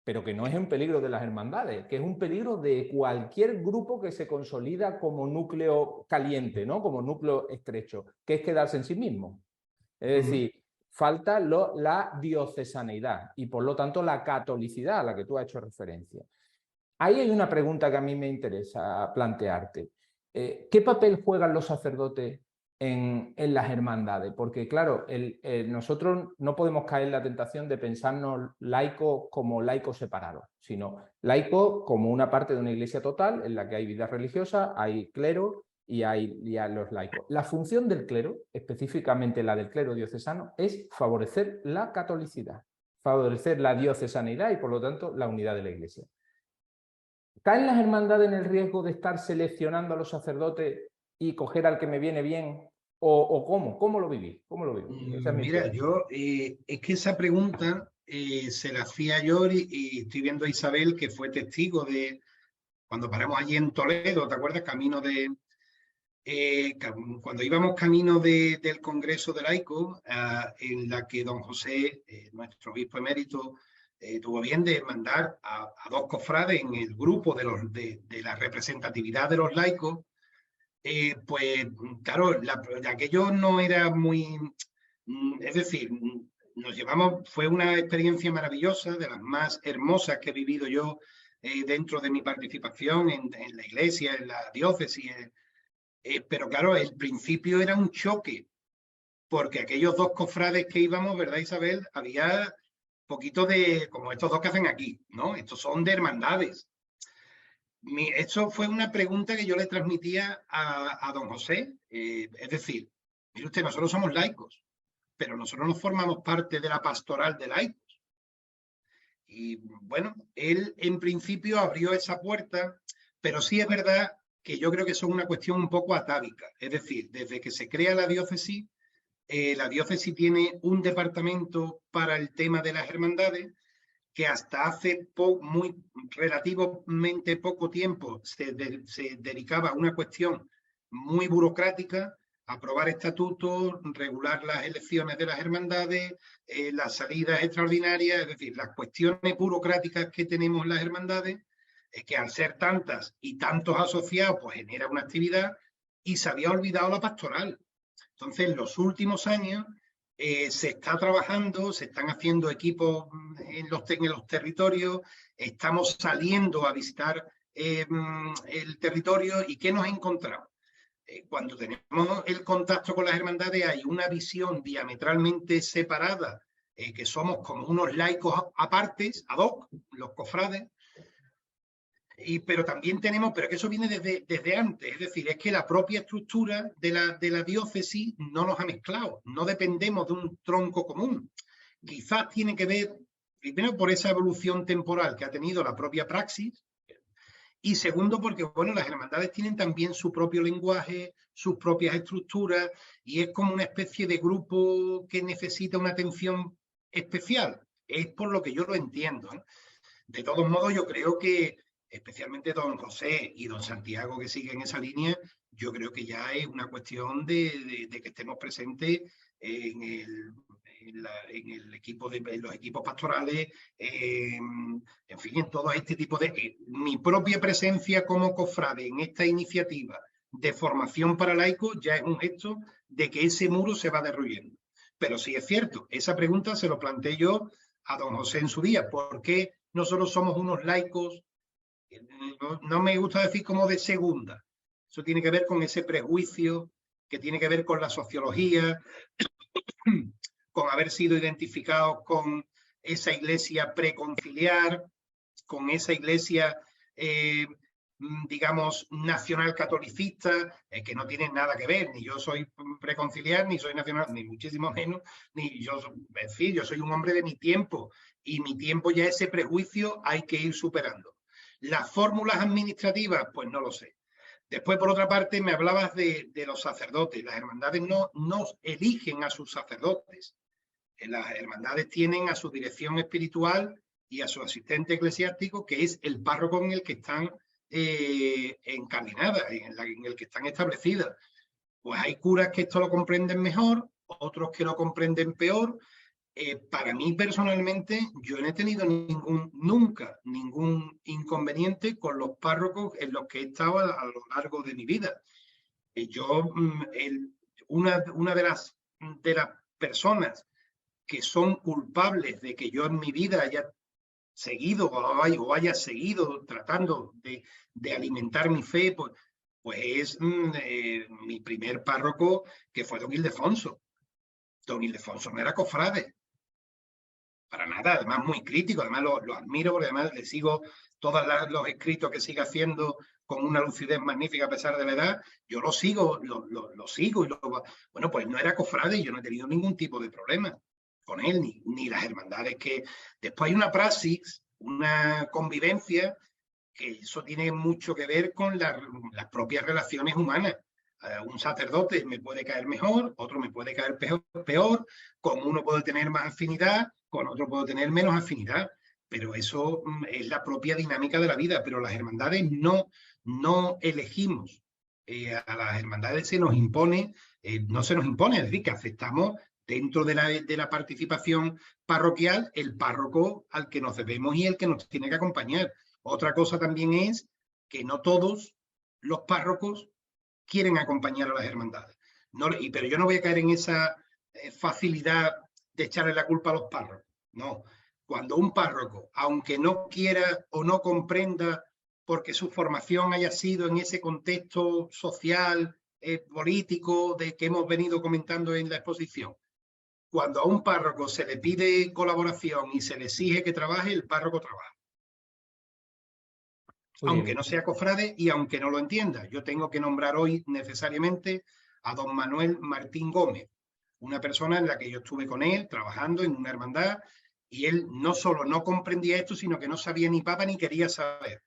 S3: pero que no es un peligro de las hermandades, que es un peligro de cualquier grupo que se consolida como núcleo caliente, ¿no?, como núcleo estrecho, que es quedarse en sí mismo. Es decir, falta la diocesanidad y por lo tanto la catolicidad a la que tú has hecho referencia. Ahí hay una pregunta que a mí me interesa plantearte. ¿Qué papel juegan los sacerdotes en las hermandades? Porque claro, nosotros no podemos caer en la tentación de pensarnos laicos como laicos separados, sino laicos como una parte de una iglesia total en la que hay vida religiosa, hay clero y hay los laicos. La función del clero, específicamente la del clero diocesano, es favorecer la catolicidad, favorecer la diocesanidad y por lo tanto la unidad de la iglesia. ¿Caen las hermandades en el riesgo de estar seleccionando a los sacerdotes y coger al que me viene bien? ¿O cómo? ¿Cómo lo vivís? ¿Cómo lo vivís?
S2: Mira, yo es que esa pregunta se la hacía yo y estoy viendo a Isabel, que fue testigo de cuando paramos allí en Toledo, ¿te acuerdas? Camino de... cuando íbamos camino del Congreso de Laicos, en la que don José, nuestro obispo emérito, tuvo bien de mandar a 2 cofrades en el grupo de la representatividad de los laicos, pues claro, aquello no era muy... Es decir, nos llevamos, fue una experiencia maravillosa, de las más hermosas que he vivido yo dentro de mi participación en la iglesia, en la diócesis. Pero claro, el principio era un choque, porque aquellos 2 cofrades que íbamos, ¿verdad, Isabel? Había poquito de, como estos 2 que hacen aquí, ¿no? Estos son de hermandades. Esto fue una pregunta que yo le transmitía a don José. Es decir, mire usted, nosotros somos laicos, pero nosotros no formamos parte de la pastoral de laicos. Y bueno, él en principio abrió esa puerta, pero sí es verdad que yo creo que eso es una cuestión un poco atávica. Es decir, desde que se crea la diócesis tiene un departamento para el tema de las hermandades que hasta hace relativamente poco tiempo se dedicaba a una cuestión muy burocrática, aprobar estatutos, regular las elecciones de las hermandades, las salidas extraordinarias, es decir, las cuestiones burocráticas que tenemos las hermandades, que al ser tantas y tantos asociados, pues genera una actividad y se había olvidado la pastoral. Entonces, en los últimos años se está trabajando, se están haciendo equipos en los territorios, estamos saliendo a visitar el territorio y ¿qué nos encontramos? Cuando tenemos el contacto con las hermandades hay una visión diametralmente separada, que somos como unos laicos apartes, ad hoc, los cofrades, pero también tenemos, pero que eso viene desde antes, es decir, es que la propia estructura de la diócesis no nos ha mezclado, no dependemos de un tronco común. Quizás tiene que ver, primero, por esa evolución temporal que ha tenido la propia praxis, Y segundo, porque bueno, las hermandades tienen también su propio lenguaje, sus propias estructuras, y es como una especie de grupo que necesita una atención especial. Es por lo que yo lo entiendo, ¿no? De todos modos, yo creo que especialmente don José y don Santiago, que siguen esa línea, yo creo que ya es una cuestión de que estemos presentes en el equipo en los equipos pastorales, en fin, en todo este tipo de... mi propia presencia como cofrade en esta iniciativa de formación para laicos ya es un gesto de que ese muro se va derruyendo. Pero sí es cierto, esa pregunta se lo planteé yo a don José en su día. ¿Por qué nosotros somos unos laicos? No me gusta decir como de segunda. Eso tiene que ver con ese prejuicio, que tiene que ver con la sociología, con haber sido identificados con esa iglesia preconciliar, con esa iglesia, digamos, nacional catolicista, que no tiene nada que ver. Ni yo soy preconciliar, ni soy nacional, ni muchísimo menos, ni yo, en fin, yo soy un hombre de mi tiempo, y mi tiempo ya ese prejuicio hay que ir superando. Las fórmulas administrativas, pues no lo sé. Después, por otra parte, me hablabas de los sacerdotes. Las hermandades no eligen a sus sacerdotes. Las hermandades tienen a su dirección espiritual y a su asistente eclesiástico, que es el párroco en el que están encardinadas, en el que están establecidas. Pues hay curas que esto lo comprenden mejor, otros que lo comprenden peor. Para mí personalmente, yo no he tenido nunca ningún inconveniente con los párrocos en los que he estado a lo largo de mi vida. Una de las personas que son culpables de que yo en mi vida haya seguido o haya seguido tratando de alimentar mi fe, pues es mi primer párroco, que fue don Ildefonso. Don Ildefonso no era cofrade, para nada, además muy crítico, además lo admiro, porque además le sigo todos los escritos que sigue haciendo con una lucidez magnífica a pesar de la edad. Yo lo sigo, lo sigo. Bueno, pues no era cofrade y yo no he tenido ningún tipo de problema con él, ni las hermandades que... Después hay una praxis, una convivencia, que eso tiene mucho que ver con las propias relaciones humanas. Un sacerdote me puede caer mejor, otro me puede caer peor, con uno puedo tener más afinidad, con otro puedo tener menos afinidad, pero eso es la propia dinámica de la vida. Pero las hermandades no elegimos. A las hermandades se nos impone, no se nos impone, es decir, que aceptamos dentro de la participación parroquial el párroco al que nos debemos y el que nos tiene que acompañar. Otra cosa también es que no todos los párrocos quieren acompañar a las hermandades. Pero yo no voy a caer en esa facilidad de echarle la culpa a los párrocos. No. Cuando un párroco, aunque no quiera o no comprenda, porque su formación haya sido en ese contexto social, político, de que hemos venido comentando en la exposición, cuando a un párroco se le pide colaboración y se le exige que trabaje, el párroco trabaja. Aunque no sea cofrade y aunque no lo entienda. Yo tengo que nombrar hoy necesariamente a don Manuel Martín Gómez, una persona en la que yo estuve con él trabajando en una hermandad, y él no solo no comprendía esto, sino que no sabía ni papa ni quería saber.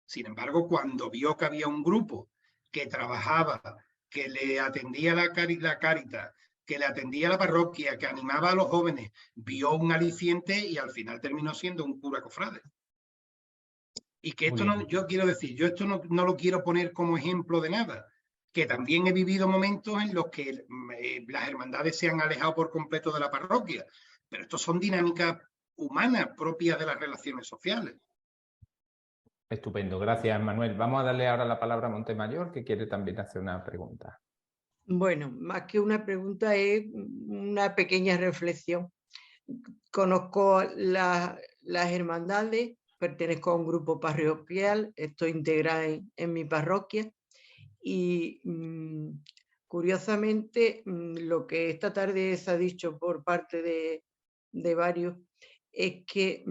S2: Sin embargo, cuando vio que había un grupo que trabajaba, que le atendía la Cáritas, que le atendía la parroquia, que animaba a los jóvenes, vio un aliciente y al final terminó siendo un cura cofrade. Y que esto no, yo quiero decir, yo esto no lo quiero poner como ejemplo de nada, que también he vivido momentos en los que las hermandades se han alejado por completo de la parroquia, pero estos son dinámicas humanas propias de las relaciones sociales.
S3: Estupendo, gracias Manuel. Vamos a darle ahora la palabra a Montemayor, que quiere también hacer una pregunta.
S4: Bueno, más que una pregunta es una pequeña reflexión. Conozco las hermandades, pertenezco a un grupo parroquial, estoy integrada en mi parroquia y curiosamente lo que esta tarde se ha dicho por parte de varios es que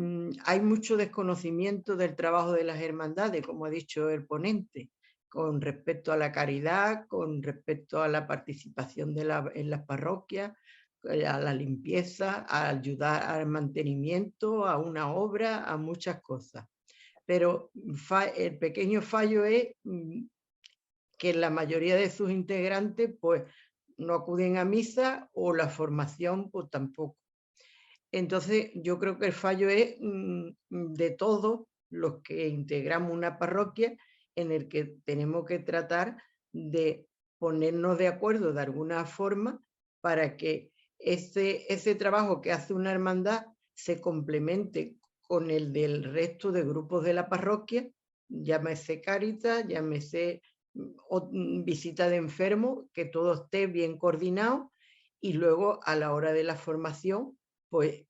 S4: hay mucho desconocimiento del trabajo de las hermandades, como ha dicho el ponente, con respecto a la caridad, con respecto a la participación en las parroquias, a la limpieza, a ayudar al mantenimiento, a una obra, a muchas cosas. pero el pequeño fallo es que la mayoría de sus integrantes pues no acuden a misa o la formación pues tampoco. Entonces yo creo que el fallo es de todos los que integramos una parroquia, en el que tenemos que tratar de ponernos de acuerdo de alguna forma para que ese trabajo que hace una hermandad se complemente con el del resto de grupos de la parroquia, llámese Cáritas, llámese visita de enfermos, que todo esté bien coordinado, y luego a la hora de la formación, pues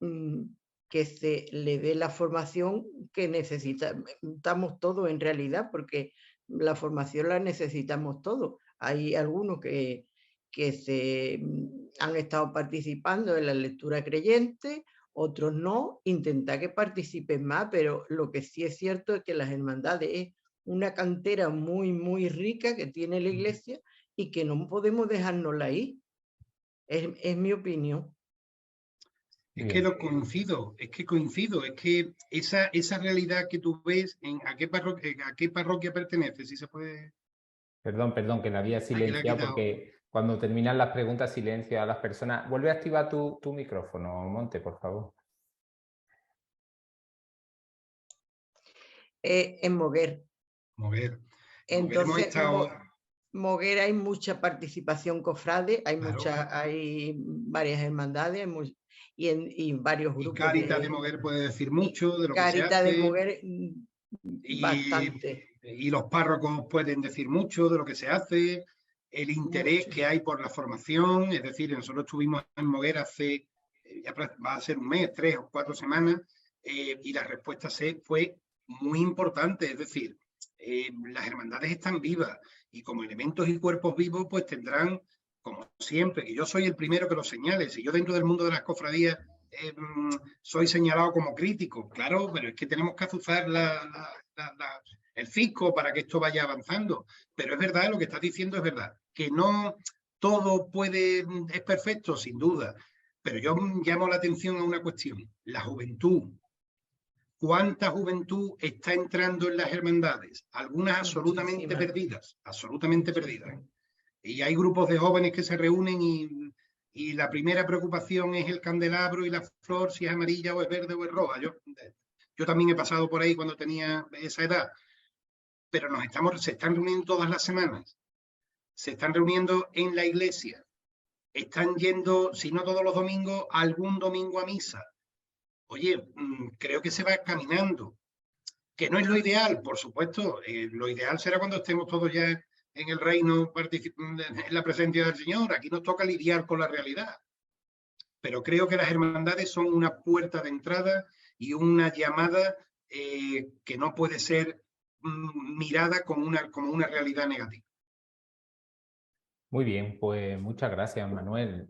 S4: que se le dé la formación que necesitamos todos en realidad, porque la formación la necesitamos todos. Hay algunos que han estado participando en la lectura creyente, otros no, intentar que participen más, pero lo que sí es cierto es que las hermandades es una cantera muy, muy rica que tiene la Iglesia y que no podemos dejárnosla ahí. Es mi opinión.
S2: Es que lo coincido, es que esa realidad que tú ves, ¿a qué parroquia pertenece? Si se puede...
S3: Perdón, que la había silenciado porque cuando terminan las preguntas silencio a las personas. Vuelve a activar tu micrófono, Monte, por favor.
S4: En Moguer. Entonces, Moguer hay mucha participación cofrade, hay varias hermandades y varios grupos.
S2: Y Cáritas de Moguer puede decir mucho de lo que se hace.
S4: Cáritas de Moguer, bastante.
S2: Y los párrocos pueden decir mucho de lo que se hace, el interés que hay por la formación. Es decir, nosotros estuvimos en Moguer hace, ya va a ser un mes, 3 o 4 semanas, y la respuesta fue muy importante. Es decir, las hermandades están vivas y como elementos y cuerpos vivos pues tendrán, como siempre, que yo soy el primero que lo señale. Si yo dentro del mundo de las cofradías soy señalado como crítico, claro, pero es que tenemos que azuzar el fisco para que esto vaya avanzando. Pero es verdad, lo que estás diciendo es verdad, que no todo es perfecto, sin duda, pero yo llamo la atención a una cuestión: la juventud. ¿Cuánta juventud está entrando en las hermandades? Algunas absolutamente perdidas, Y hay grupos de jóvenes que se reúnen y la primera preocupación es el candelabro y la flor, si es amarilla o es verde o es roja. Yo también he pasado por ahí cuando tenía esa edad. Pero se están reuniendo todas las semanas. Se están reuniendo en la iglesia. Están yendo, si no todos los domingos, algún domingo a misa. Oye, creo que se va caminando, que no es lo ideal, por supuesto. Lo ideal será cuando estemos todos ya en el reino, en la presencia del Señor. Aquí nos toca lidiar con la realidad. Pero creo que las hermandades son una puerta de entrada y una llamada que no puede ser mirada como una realidad negativa.
S3: Muy bien, pues muchas gracias, Manuel.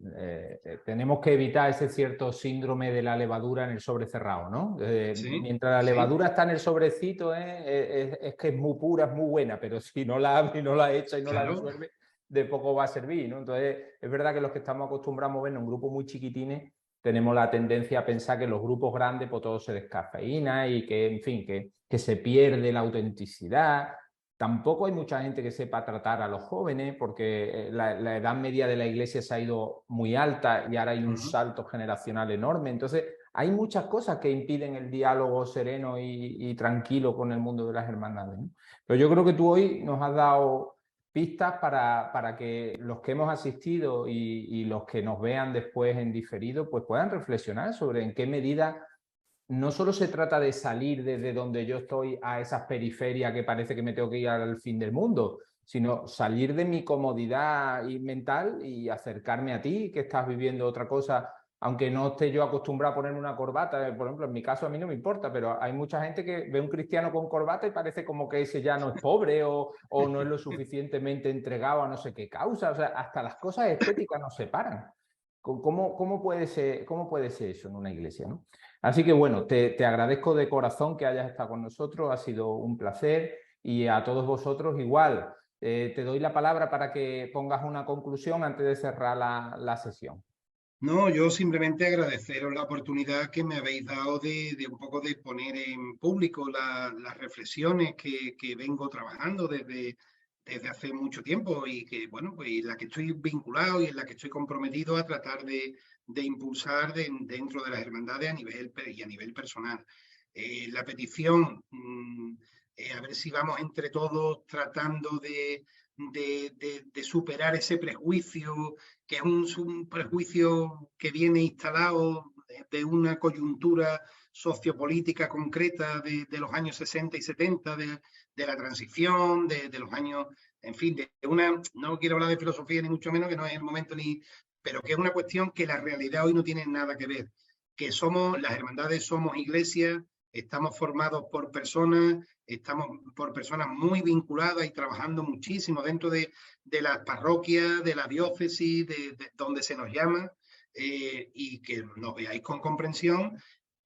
S3: Tenemos que evitar ese cierto síndrome de la levadura en el sobre cerrado, ¿no?
S2: Sí,
S3: mientras la levadura está en el sobrecito, es que es muy pura, es muy buena, pero si no la abre y no la echa y no la disuelve, de poco va a servir, ¿no? Entonces, es verdad que los que estamos acostumbrados a movernos en grupos muy chiquitines, tenemos la tendencia a pensar que los grupos grandes, pues todo se descafeína y que, en fin, que se pierde la autenticidad. Tampoco hay mucha gente que sepa tratar a los jóvenes, porque la edad media de la iglesia se ha ido muy alta y ahora hay un salto generacional enorme. Entonces, hay muchas cosas que impiden el diálogo sereno y tranquilo con el mundo de las hermandades, ¿no? Pero yo creo que tú hoy nos has dado pistas para que los que hemos asistido y los que nos vean después en diferido, pues puedan reflexionar sobre en qué medida no solo se trata de salir desde donde yo estoy a esas periferias que parece que me tengo que ir al fin del mundo, sino salir de mi comodidad mental y acercarme a ti, que estás viviendo otra cosa, aunque no esté yo acostumbrado a ponerme una corbata. Por ejemplo, en mi caso a mí no me importa, pero hay mucha gente que ve a un cristiano con corbata y parece como que ese ya no es pobre o no es lo suficientemente entregado a no sé qué causa. O sea, hasta las cosas estéticas nos separan. ¿Cómo puede ser eso en una iglesia, ¿no? Así que bueno, te agradezco de corazón que hayas estado con nosotros, ha sido un placer, y a todos vosotros igual. Te doy la palabra para que pongas una conclusión antes de cerrar la sesión.
S2: No, yo simplemente agradeceros la oportunidad que me habéis dado de un poco de poner en público las reflexiones que vengo trabajando desde hace mucho tiempo y que, bueno, pues en la que estoy vinculado y en la que estoy comprometido a tratar de impulsar dentro de las hermandades y a nivel personal. La petición, a ver si vamos entre todos tratando de superar ese prejuicio, que es un prejuicio que viene instalado de una coyuntura sociopolítica concreta de los años 60 y 70, de la transición, de los años, en fin, de una, no quiero hablar de filosofía ni mucho menos, que no es el momento ni, pero que es una cuestión que la realidad hoy no tiene nada que ver, que somos, las hermandades somos iglesias, estamos formados por personas, estamos por personas muy vinculadas y trabajando muchísimo dentro de las parroquias, de la diócesis, de donde se nos llama, y que nos veáis con comprensión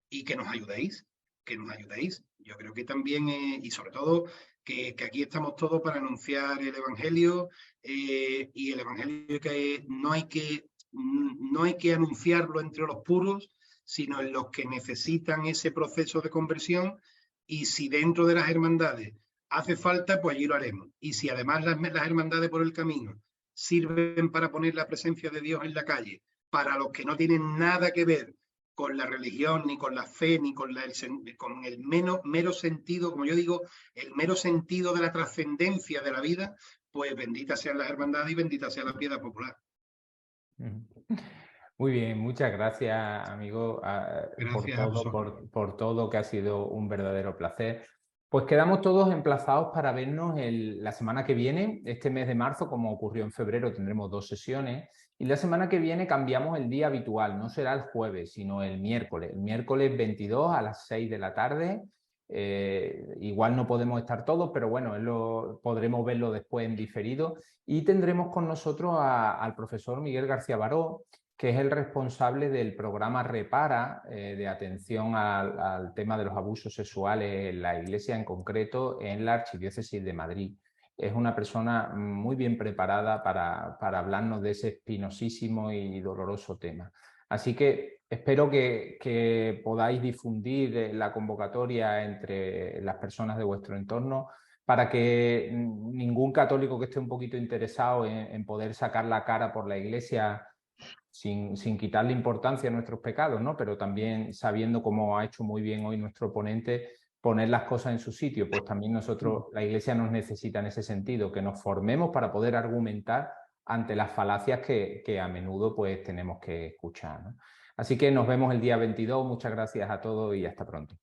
S2: y que nos ayudéis, que nos ayudéis. Yo creo que también, y sobre todo, que aquí estamos todos para anunciar el Evangelio, y el Evangelio que no hay que anunciarlo entre los puros, sino en los que necesitan ese proceso de conversión, y si dentro de las hermandades hace falta, pues allí lo haremos. Y si además las hermandades por el camino sirven para poner la presencia de Dios en la calle, para los que no tienen nada que ver con la religión, ni con la fe, ni con el mero sentido, como yo digo, el mero sentido de la trascendencia de la vida, pues bendita sean las hermandades y bendita sea la piedad popular.
S3: Muy bien, muchas gracias, amigo,
S2: Gracias a vosotros.
S3: por todo, que ha sido un verdadero placer. Pues quedamos todos emplazados para vernos la semana que viene. Este mes de marzo, como ocurrió en febrero, tendremos 2 sesiones. Y la semana que viene cambiamos el día habitual. No será el jueves, sino el miércoles. El miércoles 22 a las 6 de la tarde. Igual no podemos estar todos, pero bueno, podremos verlo después en diferido. Y tendremos con nosotros al profesor Miguel García Baró, que es el responsable del programa Repara, de atención al tema de los abusos sexuales en la Iglesia, en concreto en la Archidiócesis de Madrid. Es una persona muy bien preparada para hablarnos de ese espinosísimo y doloroso tema. Así que espero que podáis difundir la convocatoria entre las personas de vuestro entorno, para que ningún católico que esté un poquito interesado en poder sacar la cara por la Iglesia, sin quitarle importancia a nuestros pecados, ¿no? Pero también sabiendo, como ha hecho muy bien hoy nuestro ponente, poner las cosas en su sitio. Pues también nosotros, la Iglesia nos necesita en ese sentido, que nos formemos para poder argumentar ante las falacias que a menudo pues tenemos que escuchar, ¿no? Así que nos vemos el día 22. Muchas gracias a todos y hasta pronto.